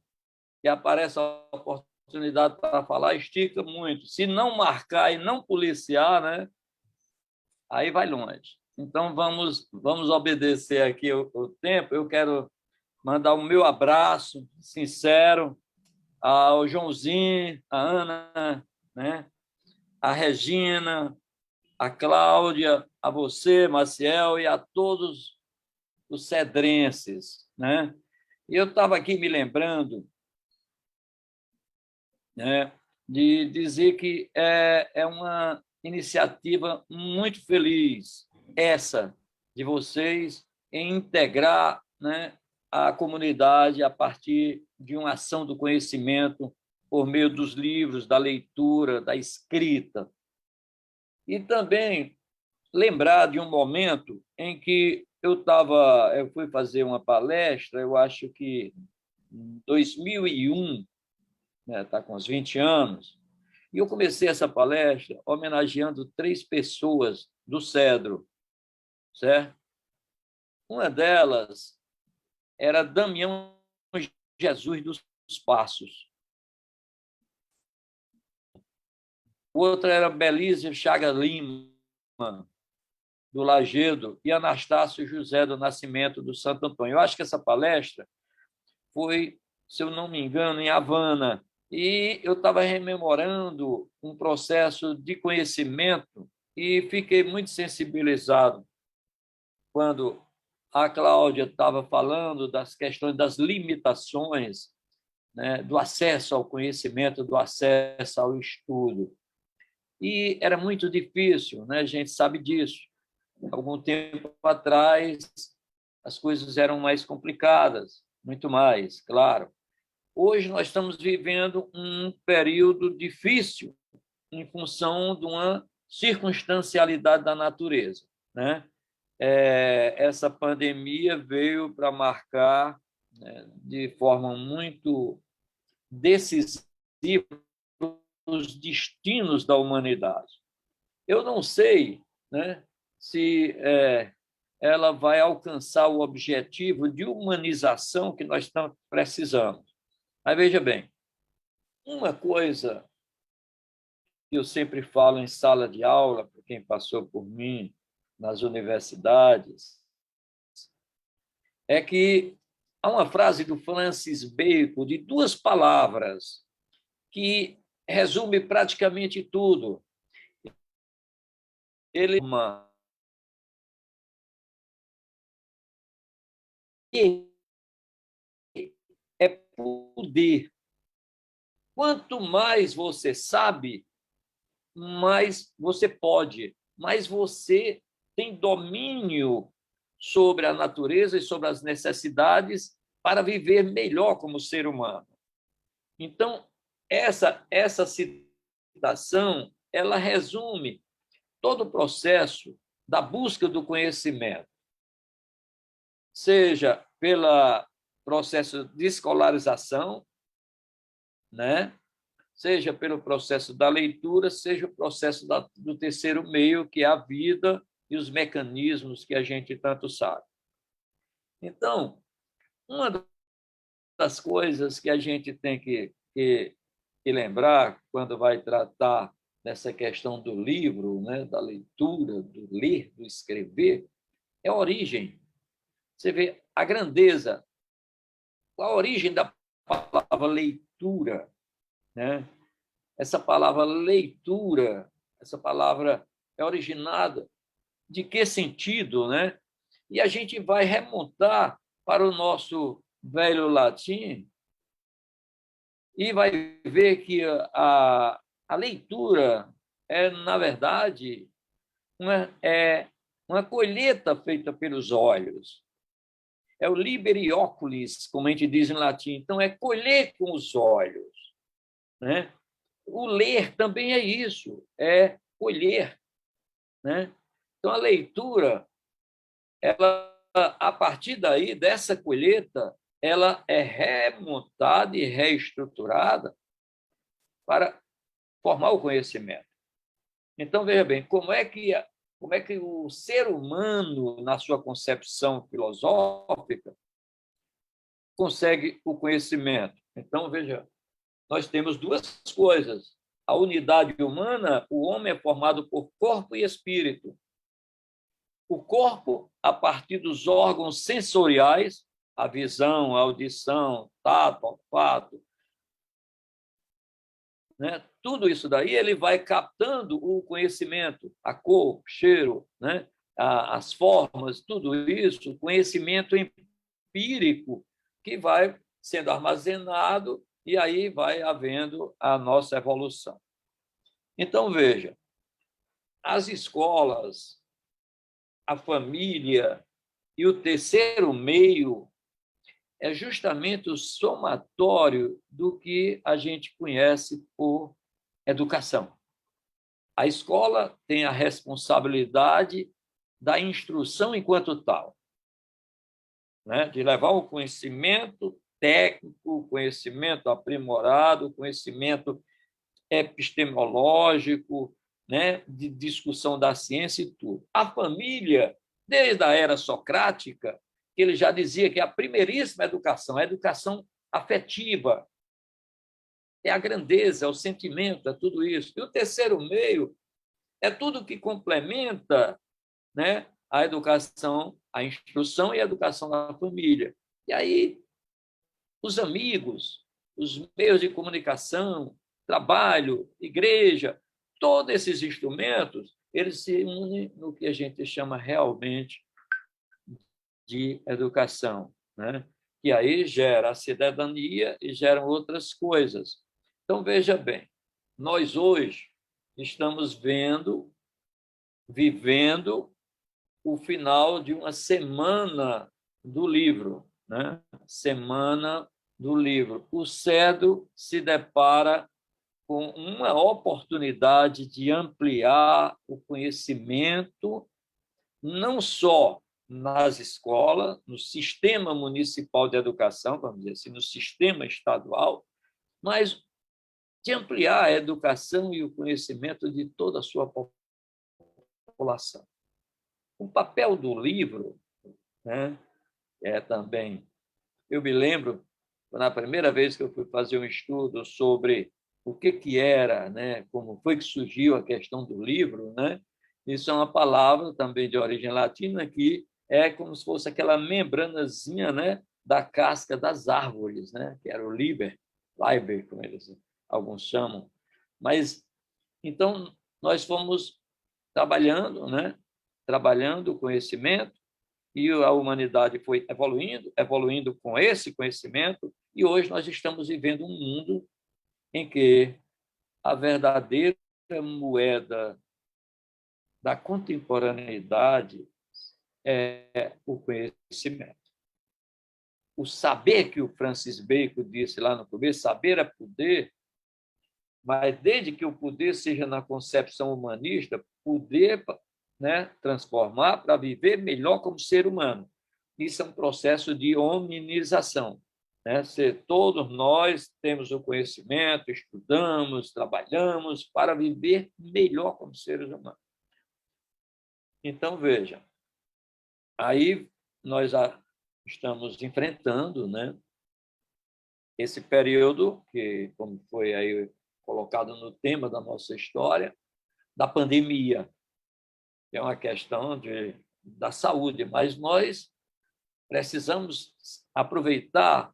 e aparece a oportunidade para falar, estica muito. Se não marcar e não policiar, né, aí vai longe. Então, vamos obedecer aqui o tempo. Eu quero mandar o meu abraço sincero ao Joãozinho, a Ana, né, a Regina, a Cláudia, a você, Maciel, e a todos os cedrenses, né? E eu estava aqui me lembrando, né, de dizer que é uma iniciativa muito feliz essa de vocês em integrar, né, a comunidade a partir de uma ação do conhecimento por meio dos livros, da leitura, da escrita. E também lembrar de um momento em que eu fui fazer uma palestra, eu acho que em 2001, né, está com uns 20 anos, e eu comecei essa palestra homenageando 3 pessoas do Cedro, certo? Uma delas era Damião Jesus dos Passos. Outra era Belísio Chaga Lima, do Lagedo, e Anastácio José do Nascimento, do Santo Antônio. Eu acho que essa palestra foi, se eu não me engano, em Havana, e eu estava rememorando um processo de conhecimento e fiquei muito sensibilizado quando a Cláudia estava falando das questões das limitações, né, do acesso ao conhecimento, do acesso ao estudo. E era muito difícil, né? A gente sabe disso. Algum tempo atrás, as coisas eram mais complicadas, muito mais, claro. Hoje nós estamos vivendo um período difícil em função de uma circunstancialidade da natureza, né? Essa pandemia veio para marcar, né, de forma muito decisiva os destinos da humanidade. Eu não sei, né, se ela vai alcançar o objetivo de humanização que nós estamos precisando. Mas veja bem, uma coisa que eu sempre falo em sala de aula, para quem passou por mim nas universidades, é que há uma frase do Francis Bacon de 2 palavras que resume praticamente tudo. Ele é poder. Quanto mais você sabe, mais você pode, mais você tem domínio sobre a natureza e sobre as necessidades para viver melhor como ser humano. Então, essa citação, ela resume todo o processo da busca do conhecimento, seja pelo processo de escolarização, né? Seja pelo processo da leitura, seja o processo do terceiro meio, que é a vida e os mecanismos que a gente tanto sabe. Então, uma das coisas que a gente tem que lembrar quando vai tratar dessa questão do livro, né, da leitura, do ler, do escrever, é a origem. Você vê a grandeza, a origem da palavra leitura, né? Essa palavra leitura, essa palavra é originada de que sentido, né? E a gente vai remontar para o nosso velho latim e vai ver que a leitura na verdade, uma colheita feita pelos olhos. É o liberi oculis, como a gente diz em latim. Então, é colher com os olhos, né? O ler também é isso, é colher. né? Então, a leitura, ela, a partir daí, dessa colheita, ela é remontada e reestruturada para formar o conhecimento. Então, veja bem, como é que o ser humano, na sua concepção filosófica, consegue o conhecimento? Então, veja, nós temos duas coisas. A unidade humana, o homem é formado por corpo e espírito. O corpo, a partir dos órgãos sensoriais, a visão, a audição, tato, olfato, né? Tudo isso daí ele vai captando o conhecimento, a cor, cheiro, né? As formas, tudo isso, o conhecimento empírico que vai sendo armazenado e aí vai havendo a nossa evolução. Então, veja, as escolas, a família e o terceiro meio é justamente o somatório do que a gente conhece por educação. A escola tem a responsabilidade da instrução enquanto tal, né? De levar o conhecimento técnico, o conhecimento aprimorado, o conhecimento epistemológico, né? De discussão da ciência e tudo. A família, desde a era socrática, ele já dizia que a primeiríssima educação, a educação afetiva, é a grandeza, é o sentimento, é tudo isso. E o terceiro meio é tudo que complementa, né, a educação, a instrução e a educação da família. E aí, os amigos, os meios de comunicação, trabalho, igreja, todos esses instrumentos, eles se unem no que a gente chama realmente de educação, né? Que aí gera a cidadania e geram outras coisas. Então, veja bem, nós hoje estamos vivendo o final de uma semana do livro, né? Semana do livro. O Cedro se depara com uma oportunidade de ampliar o conhecimento, não só nas escolas, no sistema municipal de educação, vamos dizer assim, no sistema estadual, mas de ampliar a educação e o conhecimento de toda a sua população. O papel do livro, né, é também... Eu me lembro, na primeira vez que eu fui fazer um estudo sobre o que era, né, como foi que surgiu a questão do livro, né? Isso é uma palavra também de origem latina que é como se fosse aquela membranazinha, né, da casca das árvores, né, que era o liber, como eles alguns chamam. Mas então nós fomos trabalhando, né, trabalhando o conhecimento e a humanidade foi evoluindo com esse conhecimento e hoje nós estamos vivendo um mundo em que a verdadeira moeda da contemporaneidade é o conhecimento. O saber que o Francis Bacon disse lá no começo, saber é poder, mas desde que o poder seja na concepção humanista, poder, né, transformar para viver melhor como ser humano. Isso é um processo de hominização, né? Todos nós temos o conhecimento, estudamos, trabalhamos para viver melhor como seres humanos. Então, veja, aí nós estamos enfrentando, né, esse período que, como foi aí colocado no tema da nossa história, da pandemia, que é uma questão da saúde, mas nós precisamos aproveitar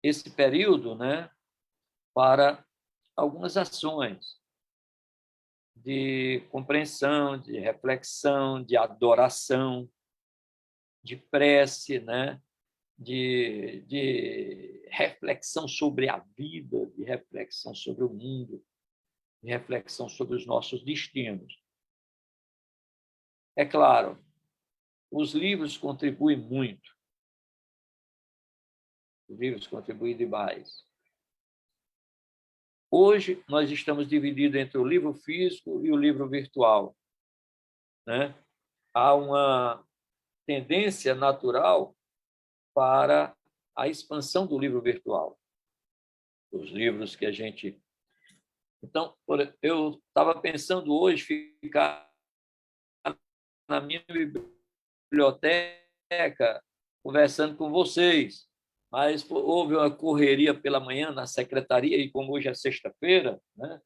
esse período, né, para algumas ações de compreensão, de reflexão, de adoração, de prece, né, de reflexão sobre a vida, de reflexão sobre o mundo, de reflexão sobre os nossos destinos. É claro, os livros contribuem muito. Os livros contribuem demais. Hoje, nós estamos divididos entre o livro físico e o livro virtual. né? Há uma tendência natural para a expansão do livro virtual, os livros que a gente... Então, eu estava pensando hoje ficar na minha biblioteca conversando com vocês, mas houve uma correria pela manhã na secretaria, e como hoje é sexta-feira, né,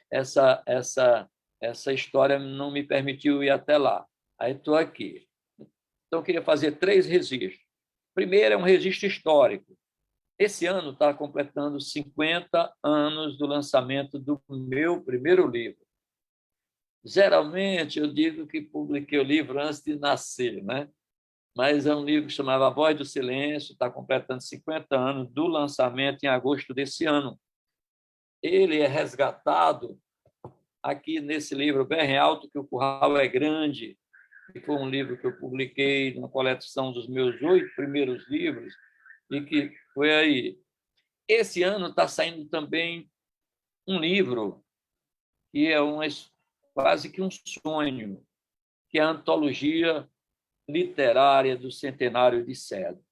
essa história não me permitiu ir até lá. Aí estou aqui. Então, eu queria fazer 3 registros. Primeiro é um registro histórico. Esse ano está completando 50 anos do lançamento do meu primeiro livro. Geralmente, eu digo que publiquei o livro antes de nascer, né? Mas é um livro que chamava A Voz do Silêncio, está completando 50 anos do lançamento em agosto desse ano. Ele é resgatado aqui nesse livro Bem Alto, que o curral é grande, que foi um livro que eu publiquei na coleção dos meus 8 primeiros livros, e que foi aí. Esse ano está saindo também um livro que é quase que um sonho, que é a antologia literária do Centenário de Cedro.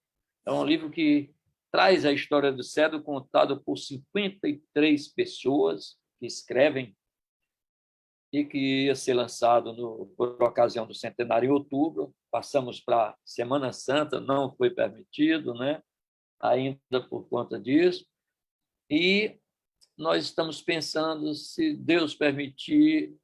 É um livro que traz a história do Cedro contada por 53 pessoas que escrevem, e que ia ser lançado por ocasião do centenário em outubro. Passamos para a Semana Santa, não foi permitido, né? Ainda por conta disso. E nós estamos pensando, se Deus permitir,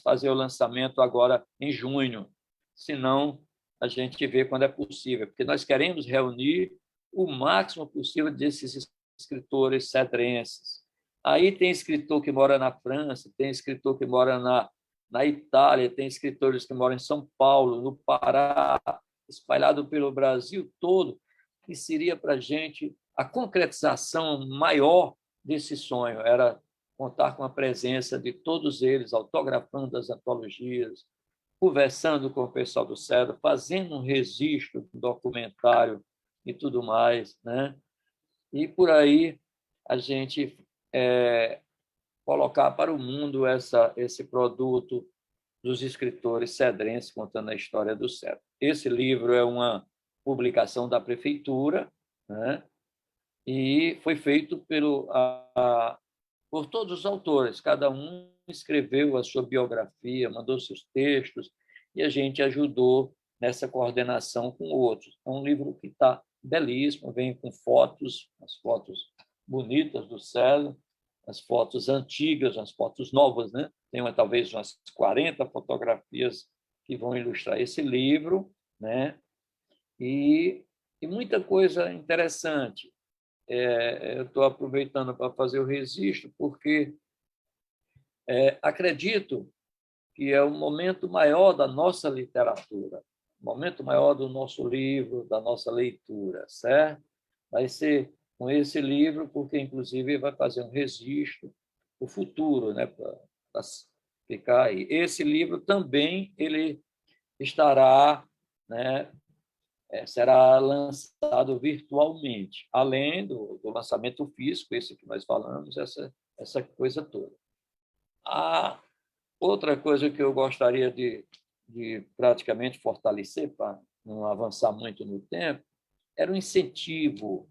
fazer o lançamento agora em junho. Se não, a gente vê quando é possível, porque nós queremos reunir o máximo possível desses escritores cedrenses. Aí tem escritor que mora na França, tem escritor que mora na Itália, tem escritores que moram em São Paulo, no Pará, espalhado pelo Brasil todo, que seria para a gente a concretização maior desse sonho, era contar com a presença de todos eles, autografando as antologias, conversando com o pessoal do Cedro, fazendo um registro, um documentário e tudo mais, né? E por aí a gente colocar para o mundo esse produto dos escritores cedrenses contando a história do Cedro. Esse livro é uma publicação da prefeitura, né? E foi feito por todos os autores, cada um escreveu a sua biografia, mandou seus textos, e a gente ajudou nessa coordenação com outros. É um livro que está belíssimo, vem com fotos, as fotos bonitas do Cedro, as fotos antigas, as fotos novas, né? Tem talvez umas 40 fotografias que vão ilustrar esse livro, né? E muita coisa interessante. Eu estou aproveitando para fazer o registro, porque acredito que é o momento maior da nossa literatura, o momento maior do nosso livro, da nossa leitura, certo? Vai ser com esse livro, porque, inclusive, vai fazer um registro o futuro, né, para ficar aí. Esse livro também ele estará, né, será lançado virtualmente, além do lançamento físico, esse que nós falamos, essa coisa toda. A outra coisa que eu gostaria de praticamente fortalecer, para não avançar muito no tempo, era o incentivo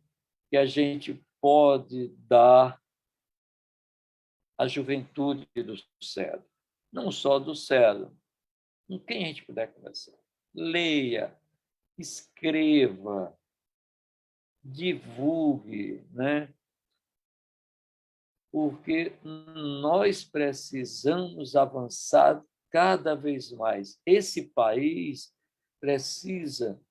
que a gente pode dar à juventude do Cedro, não só do Cedro, com quem a gente puder conversar. Leia, escreva, divulgue, né? Porque nós precisamos avançar cada vez mais. Esse país precisa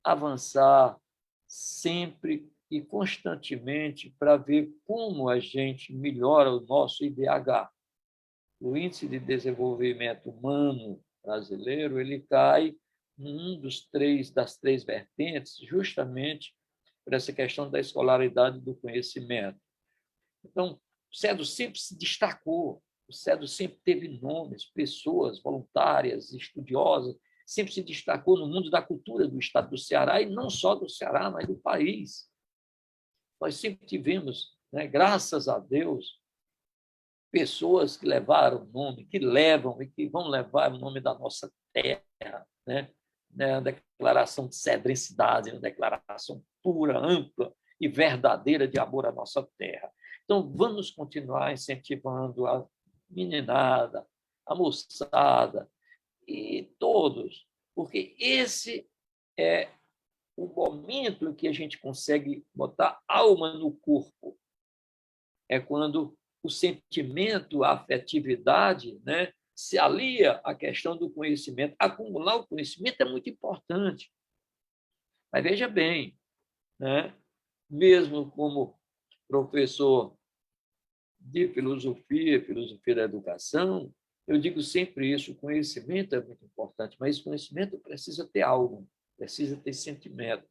avançar sempre e constantemente para ver como a gente melhora o nosso IDH. O Índice de Desenvolvimento Humano brasileiro ele cai em das três vertentes, justamente por essa questão da escolaridade do conhecimento. Então, o Cedro sempre se destacou, o Cedro sempre teve nomes, pessoas voluntárias, estudiosas, sempre se destacou no mundo da cultura do estado do Ceará, e não só do Ceará, mas do país. Nós sempre tivemos, né, graças a Deus, pessoas que levaram o nome, que levam e que vão levar o nome da nossa terra, né? A declaração de cedricidade, uma declaração pura, ampla e verdadeira de amor à nossa terra. Então, vamos continuar incentivando a meninada, a moçada e todos, porque esse é o momento em que a gente consegue botar alma no corpo. É quando o sentimento, a afetividade, né, se alia à questão do conhecimento. Acumular o conhecimento é muito importante. Mas veja bem, né, mesmo como professor de filosofia da educação, eu digo sempre isso: o conhecimento é muito importante, mas o conhecimento precisa ter algo, precisa ter sentimento,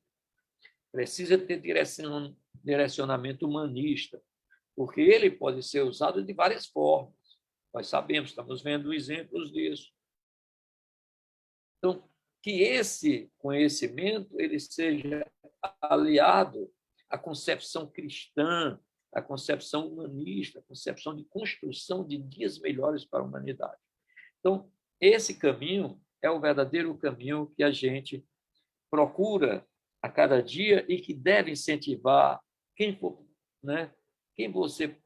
precisa ter direcionamento humanista, porque ele pode ser usado de várias formas. Nós sabemos, estamos vendo exemplos disso. Então, que esse conhecimento ele seja aliado à concepção cristã, à concepção humanista, à concepção de construção de dias melhores para a humanidade. Então, esse caminho é o verdadeiro caminho que a gente procura a cada dia e que deve incentivar quem for, né? Quem você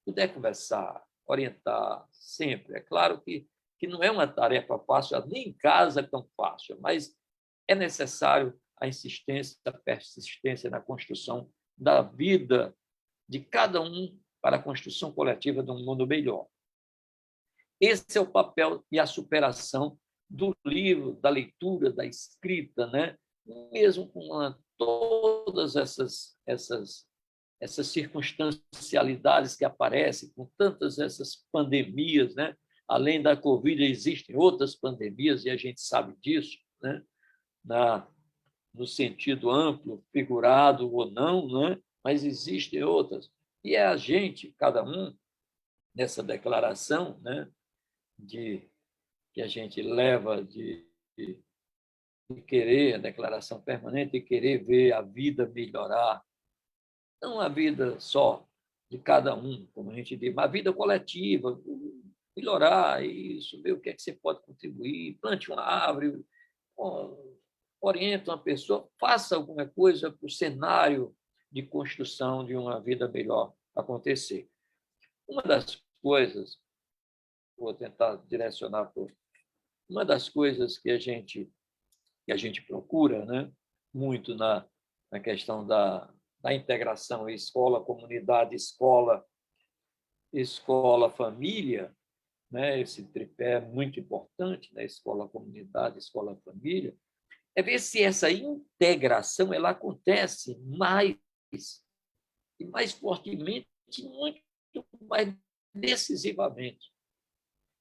puder conversar, orientar sempre. É claro que não é uma tarefa fácil, nem em casa é tão fácil, mas é necessário a insistência, a persistência na construção da vida de cada um para a construção coletiva de um mundo melhor. Esse é o papel e a superação do livro, da leitura, da escrita, né? Mesmo com todas essas circunstancialidades que aparecem, com tantas essas pandemias, né? Além da Covid, existem outras pandemias, e a gente sabe disso, né? No sentido amplo, figurado ou não, né? Mas existem outras. E é a gente, cada um, nessa declaração, né? Que a gente leva de querer, a declaração permanente, de querer ver a vida melhorar, não a vida só de cada um, como a gente diz, mas a vida coletiva, melhorar isso, ver o que é que você pode contribuir, plante uma árvore, oriente uma pessoa, faça alguma coisa para o cenário de construção de uma vida melhor acontecer. Uma das coisas, vou tentar direcionar por uma das coisas que a gente procura, né, muito na questão da integração escola, comunidade, escola, família, né, esse tripé é muito importante, né, escola, comunidade, escola, família, é ver se essa integração ela acontece mais e mais fortemente, muito mais decisivamente.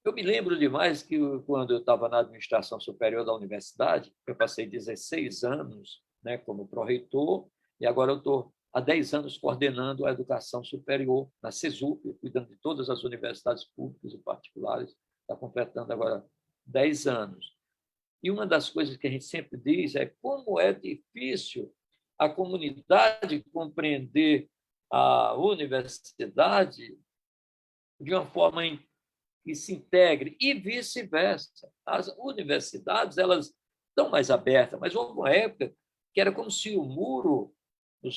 Eu me lembro demais que, quando eu estava na administração superior da universidade, eu passei 16 anos, né, como pró-reitor, e agora eu estou há 10 anos coordenando a educação superior na CESUP, cuidando de todas as universidades públicas e particulares, está completando agora 10 anos. E uma das coisas que a gente sempre diz é como é difícil a comunidade compreender a universidade de uma forma que se integre, e vice-versa. As universidades elas estão mais abertas, mas houve uma época que era como se os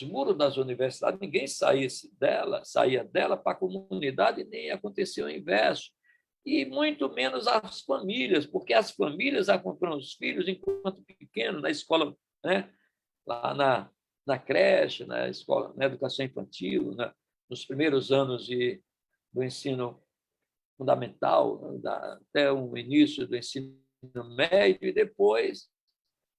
muros das universidades, ninguém saía dela para a comunidade, nem acontecia o inverso. E muito menos as famílias, porque as famílias acompanham os filhos enquanto pequenos, na escola, né? Lá na creche, na escola, na educação infantil, né? Nos primeiros anos do ensino fundamental, até o início do ensino médio, e depois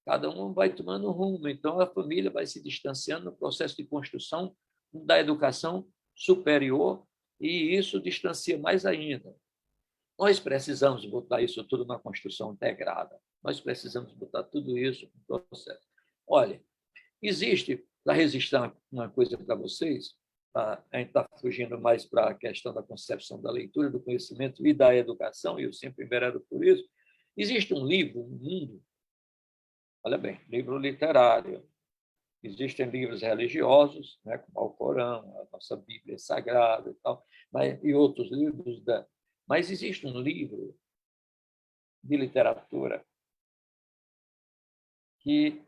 cada um vai tomando rumo. Então, a família vai se distanciando no processo de construção da educação superior, e isso distancia mais ainda. Nós precisamos botar isso tudo na construção integrada. Nós precisamos botar tudo isso no processo. Olha, existe, para registrar uma coisa para vocês, a gente está fugindo mais para a questão da concepção da leitura, do conhecimento e da educação, e eu sempre enveredo por isso. Existe um livro no mundo, olha bem, livro literário, Existem livros religiosos, né, como o Alcorão, a nossa Bíblia Sagrada e tal, e outros livros. Mas existe um livro de literatura que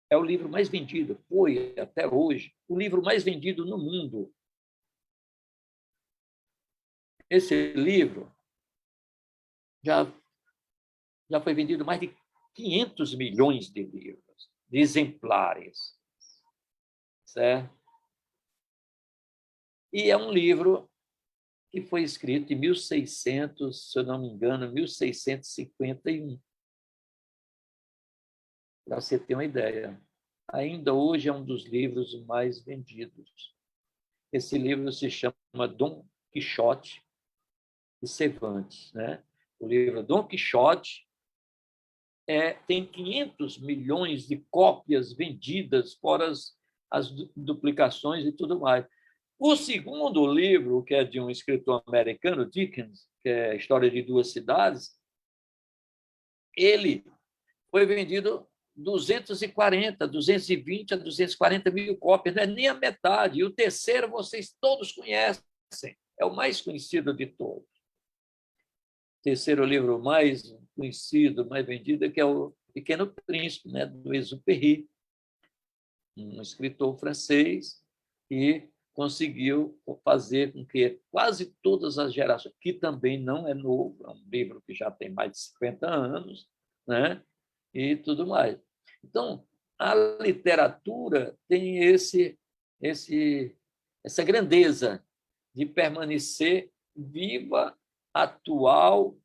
é o livro mais vendido, foi até hoje o livro mais vendido no mundo. Esse livro já foi vendido mais de 500 milhões de livros, de exemplares, certo? E é um livro que foi escrito em 1600, se eu não me engano, 1651. Para você ter uma ideia. Ainda hoje é um dos livros mais vendidos. Esse livro se chama Dom Quixote de Cervantes, né? O livro Dom Quixote tem 500 milhões de cópias vendidas, fora as duplicações e tudo mais. O segundo livro, que é de um escritor americano, Dickens, que é a História de Duas Cidades, ele foi vendido 240, 220 a 240 mil cópias, não é nem a metade. E o terceiro vocês todos conhecem, é o mais conhecido de todos. O terceiro livro mais conhecido, mais vendido, que é o Pequeno Príncipe, né, do Exupéry, um escritor francês que conseguiu fazer com que quase todas as gerações, que também não é novo, é um livro que já tem mais de 50 anos, né, e tudo mais. Então, a literatura tem essa grandeza de permanecer viva, atual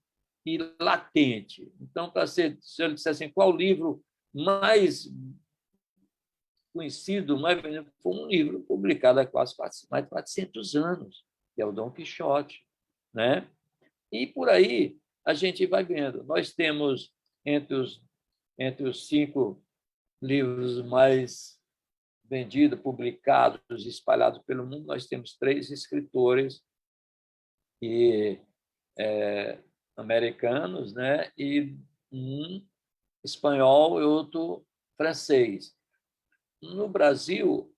e latente. Então, se eu disser assim, qual o livro mais conhecido, foi um livro publicado há quase mais de 400 anos, que é o Dom Quixote, né? E por aí a gente vai vendo. Nós temos entre os 5 livros mais vendidos, publicados, espalhados pelo mundo, nós temos 3 escritores americanos, né? E um espanhol e outro francês. No Brasil,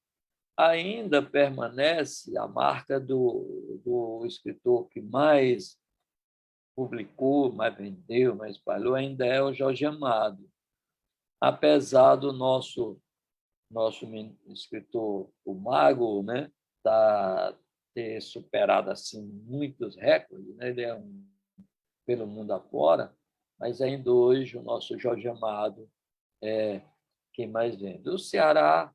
ainda permanece a marca do escritor que mais publicou, mais vendeu, mais espalhou, ainda é o Jorge Amado. Apesar do nosso escritor, o Mago, né, ter superado assim muitos recordes, né? Ele é pelo mundo afora, mas ainda hoje o nosso Jorge Amado é quem mais vende. O Ceará,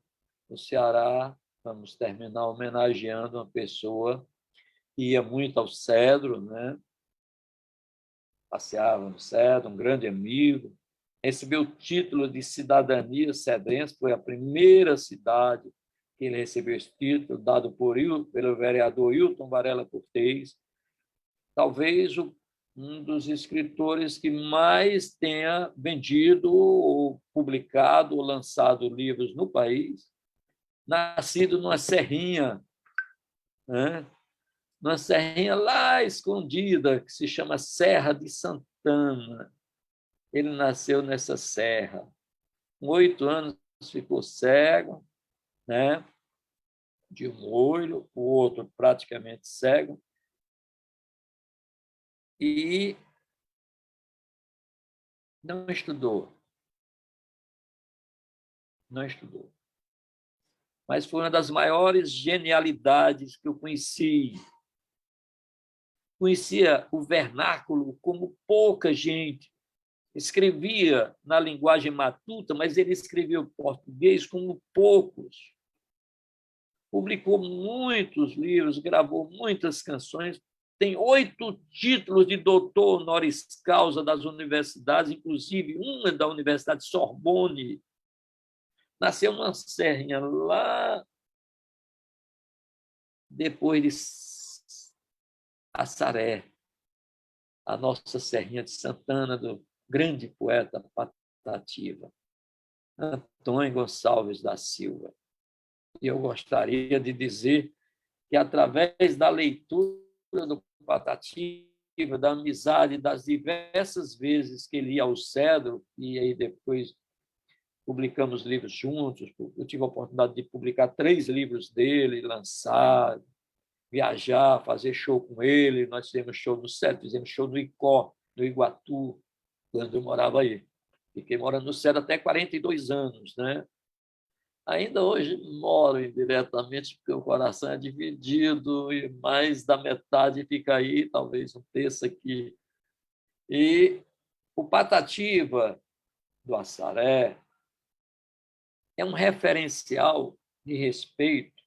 vamos terminar homenageando uma pessoa que ia muito ao Cedro, né? Passeava no Cedro, um grande amigo, recebeu o título de cidadania cedrense, foi a primeira cidade que ele recebeu esse título, dado pelo vereador Hilton Varela Cortez, talvez um dos escritores que mais tenha vendido, ou publicado, ou lançado livros no país, nascido numa serrinha, né? Numa serrinha lá escondida, que se chama Serra de Santana. Ele nasceu nessa serra. Com 8 anos ficou cego, né? De um olho, o outro praticamente cego. E não estudou. Não estudou. Mas foi uma das maiores genialidades que eu conheci. Conhecia o vernáculo como pouca gente. Escrevia na linguagem matuta, mas ele escrevia o português como poucos. Publicou muitos livros, gravou muitas canções, tem 8 títulos de doutor honoris causa das universidades, inclusive uma da Universidade Sorbonne. Nasceu numa serrinha lá depois de Assaré, a nossa serrinha de Santana, do grande poeta Patativa, Antônio Gonçalves da Silva. E eu gostaria de dizer que, através da leitura do Patativa, da amizade, das diversas vezes que ele ia ao Cedro, e aí depois publicamos livros juntos. Eu tive a oportunidade de publicar 3 livros dele, lançar, viajar, fazer show com ele. Nós fizemos show no SEDA, fizemos show no Icó, no Iguatu, quando eu morava aí. Fiquei morando no SEDA até 42 anos, né? Ainda hoje moro indiretamente, porque o coração é dividido e mais da metade fica aí, talvez 1/3 aqui. E o Patativa do Assaré é um referencial de respeito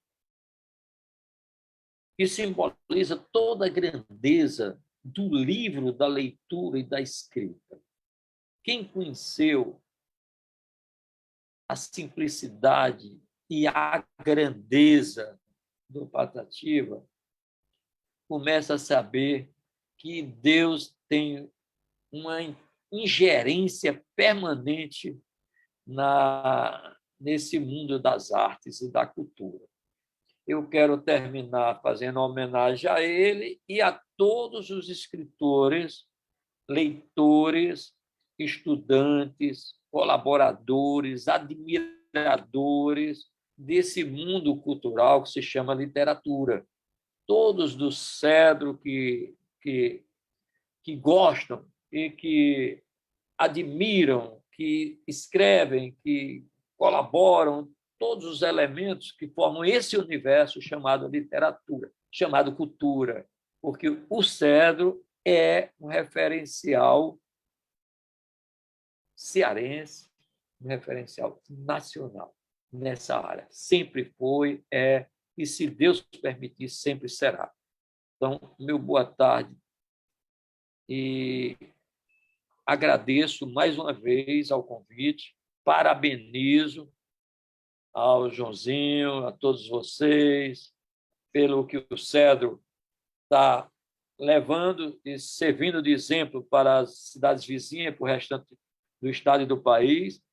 que simboliza toda a grandeza do livro, da leitura e da escrita. Quem conheceu a simplicidade e a grandeza do Patativa começa a saber que Deus tem uma ingerência permanente nesse mundo das artes e da cultura. Eu quero terminar fazendo homenagem a ele e a todos os escritores, leitores, estudantes, colaboradores, admiradores desse mundo cultural que se chama literatura. Todos do Cedro que gostam e que admiram, que escrevem, que colaboram, todos os elementos que formam esse universo chamado literatura, chamado cultura, porque o Cedro é um referencial cearense, um referencial nacional nessa área. Sempre foi, é, e se Deus permitir, sempre será. Então, meu boa tarde e agradeço mais uma vez ao convite, parabenizo ao Joãozinho, a todos vocês, pelo que o Cedro está levando e servindo de exemplo para as cidades vizinhas, para o restante do estado e do país.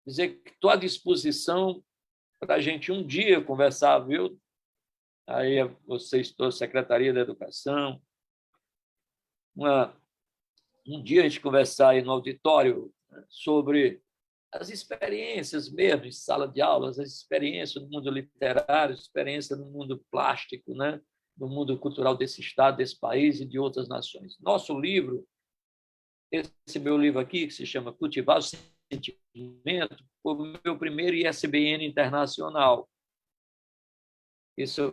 Dizer que estou à disposição para a gente um dia conversar, viu? Aí vocês todos, Secretaria da Educação, um dia a gente conversar aí no auditório, né, sobre as experiências mesmo, em sala de aulas, as experiências no mundo literário, experiência no mundo plástico, né, no mundo cultural desse estado, desse país e de outras nações. Nosso livro, esse meu livro aqui, que se chama Cultivar o Sentimento, foi o meu primeiro ISBN internacional. Isso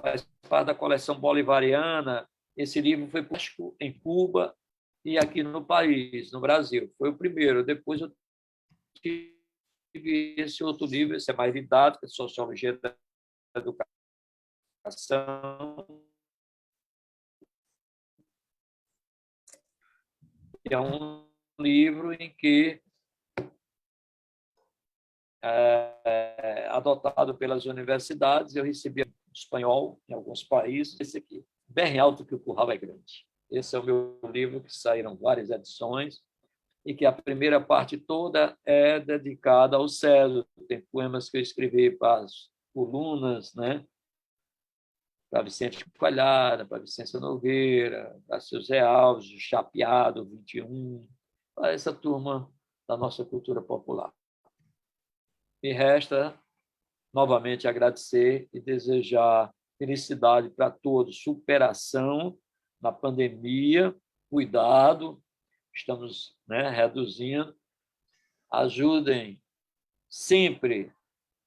faz parte da coleção bolivariana. Esse livro foi publicado em Cuba e aqui no país, no Brasil. Foi o primeiro. Depois eu tive esse outro livro, esse é mais didático, Sociologia da Educação. É um livro em que adotado pelas universidades, eu recebi espanhol em alguns países. Esse aqui, bem alto que o curral é grande. Esse é o meu livro, que saíram várias edições, e que a primeira parte toda é dedicada ao Cedro. Tem poemas que eu escrevi para as colunas, né? Para Vicente Coalhada, para Vicência Nogueira, para José Alves, Chapeado, 21, para essa turma da nossa cultura popular. Me resta novamente agradecer e desejar felicidade para todos, superação na pandemia, cuidado, estamos, né, reduzindo, ajudem sempre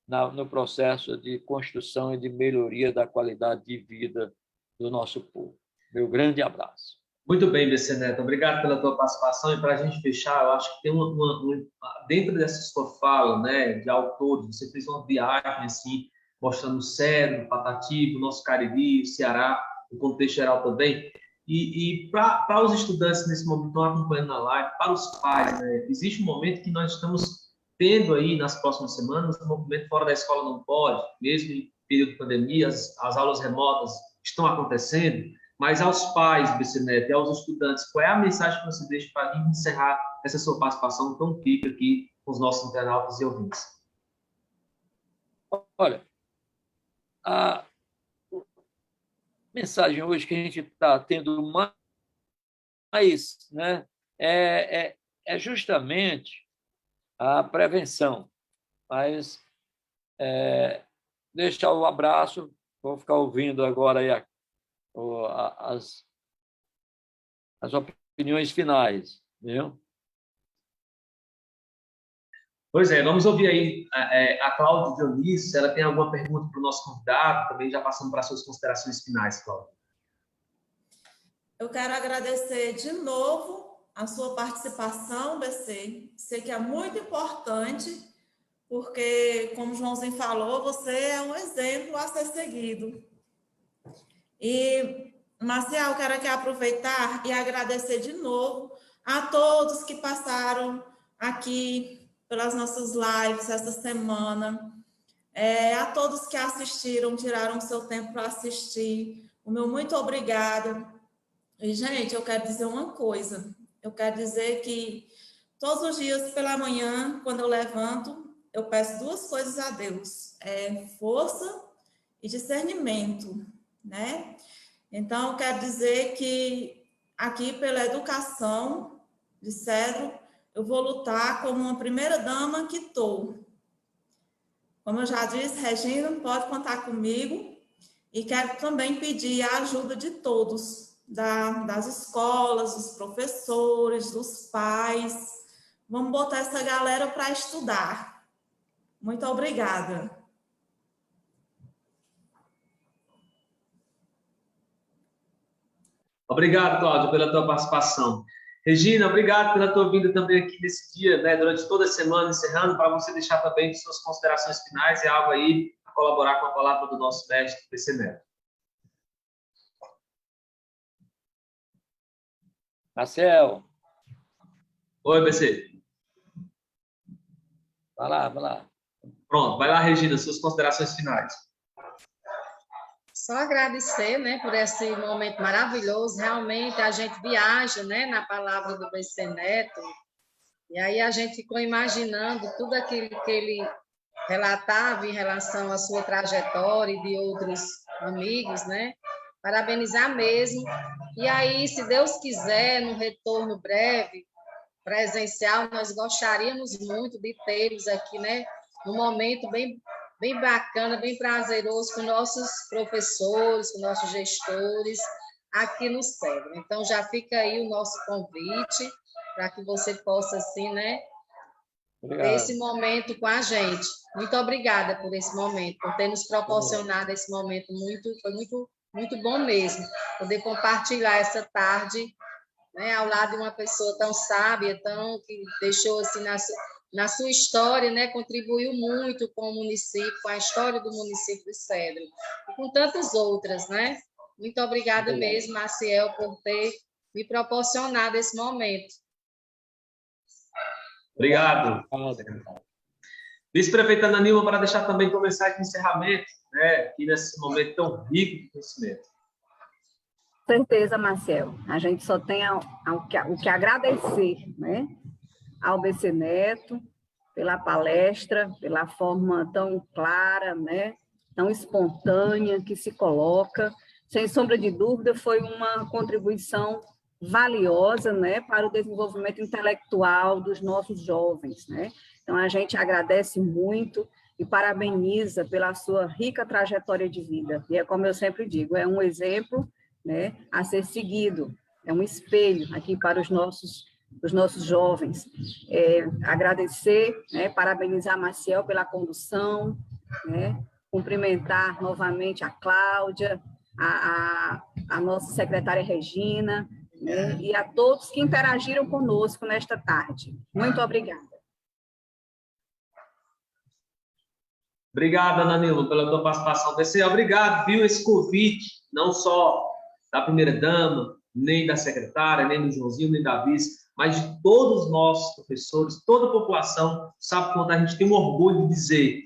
no processo de construção e de melhoria da qualidade de vida do nosso povo. Meu grande abraço. Muito bem, BC Neto. Obrigado pela tua participação. E para a gente fechar, eu acho que tem dentro dessa sua fala, né, de autores, você fez uma viagem assim, mostrando o Cedro, o Patativa, o nosso Cariri, o Ceará, o contexto geral também. E para os estudantes nesse momento que estão acompanhando na live, para os pais, né, existe um momento que nós estamos tendo aí nas próximas semanas, um movimento fora da escola não pode, mesmo em período de pandemia, as aulas remotas estão acontecendo. Mas aos pais, BC Neto, e aos estudantes, qual é a mensagem que você deixa para encerrar essa sua participação tão rica aqui com os nossos internautas e ouvintes? Olha, a mensagem hoje que a gente está tendo mais, né, é justamente a prevenção. Mas deixa o abraço, vou ficar ouvindo agora aí as opiniões finais, viu? Pois é, vamos ouvir aí a Cláudia Dionísio, se ela tem alguma pergunta para o nosso convidado, também já passando para as suas considerações finais, Cláudia. Eu quero agradecer de novo a sua participação, BC. Sei que é muito importante, porque, como o Joãozinho falou, você é um exemplo a ser seguido. E, Marcial, quero aqui aproveitar e agradecer de novo a todos que passaram aqui pelas nossas lives essa semana, a todos que assistiram, tiraram o seu tempo para assistir. O meu muito obrigada. E, gente, eu quero dizer uma coisa. Eu quero dizer que todos os dias pela manhã, quando eu levanto, eu peço duas coisas a Deus: força e discernimento, né? Então, eu quero dizer que aqui pela educação de Cedro, eu vou lutar como uma primeira-dama que estou. Como eu já disse, Regina, pode contar comigo. E quero também pedir a ajuda de todos, das escolas, dos professores, dos pais. Vamos botar essa galera para estudar. Muito obrigada. Obrigado, Cláudia, pela tua participação. Regina, obrigado pela tua vinda também aqui nesse dia, né, durante toda a semana, encerrando, para você deixar também suas considerações finais e algo aí a colaborar com a palavra do nosso mestre, PC Neto. Marcel. Oi, PC. Vai lá. Pronto, vai lá, Regina, suas considerações finais. Só agradecer, né, por esse momento maravilhoso. Realmente a gente viaja, né, na palavra do BC Neto, e aí a gente ficou imaginando tudo aquilo que ele relatava em relação à sua trajetória e de outros amigos, né? Parabenizar mesmo. E aí, se Deus quiser, no retorno breve, presencial, nós gostaríamos muito de tê-los aqui, né, num momento bem bacana, bem prazeroso com nossos professores, com nossos gestores aqui no Cedro. Então, já fica aí o nosso convite para que você possa, assim, né, ter esse momento com a gente. Muito obrigada por esse momento, por ter nos proporcionado esse momento. Foi muito bom mesmo, poder compartilhar essa tarde, né, ao lado de uma pessoa tão sábia, que deixou assim na sua história, né, contribuiu muito com o município, com a história do município de Cedro, e com tantas outras, né? Muito obrigada mesmo, Maciel, por ter me proporcionado esse momento. Obrigado. Vice-prefeita Ana Nilma, para deixar também como mensagem de encerramento, né, aqui nesse momento tão rico de conhecimento. Certeza, Marcel. A gente só tem o que agradecer, né, ao BC Neto pela palestra, pela forma tão clara, né, tão espontânea que se coloca. Sem sombra de dúvida, foi uma contribuição valiosa, né, para o desenvolvimento intelectual dos nossos jovens, né? Então, a gente agradece muito e parabeniza pela sua rica trajetória de vida. E é como eu sempre digo, é um exemplo, né, a ser seguido, é um espelho aqui para os nossos jovens. Agradecer, né, parabenizar a Maciel pela condução, né, cumprimentar novamente a Cláudia, a nossa secretária Regina, né, e a todos que interagiram conosco nesta tarde. Muito obrigada. Obrigado, Ana Nilma, pela tua participação. BC, obrigado, viu, esse convite, não só da primeira-dama, nem da secretária, nem do Joãozinho, nem da vice, mas de todos os nossos professores, toda a população. Sabe quando a gente tem um orgulho de dizer,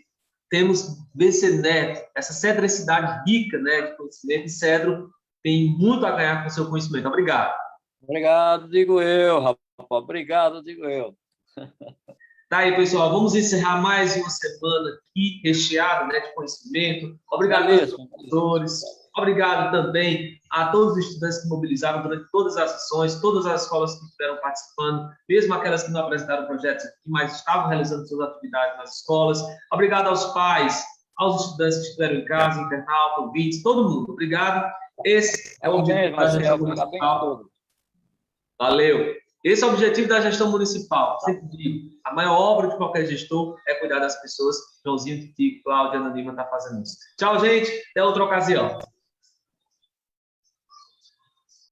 temos BC Neto, essa cedracidade rica, né, de conhecimento, e Cedro tem muito a ganhar com o seu conhecimento. Obrigado. Obrigado, digo eu, rapaz. Obrigado, digo eu. Tá aí, pessoal, vamos encerrar mais uma semana aqui recheada, né, de conhecimento. Obrigado, meus professores. Obrigado também a todos os estudantes que mobilizaram durante todas as sessões, todas as escolas que estiveram participando, mesmo aquelas que não apresentaram projetos aqui, mas estavam realizando suas atividades nas escolas. Obrigado aos pais, aos estudantes que estiveram em casa, internautas, ouvintes, todo mundo. Obrigado. Esse é o objetivo da gestão municipal. Valeu. Esse é o objetivo da gestão municipal. Sempre digo, a maior obra de qualquer gestor é cuidar das pessoas. Joãozinho, Titico, Cláudia, Ana Lima está fazendo isso. Tchau, gente. Até outra ocasião.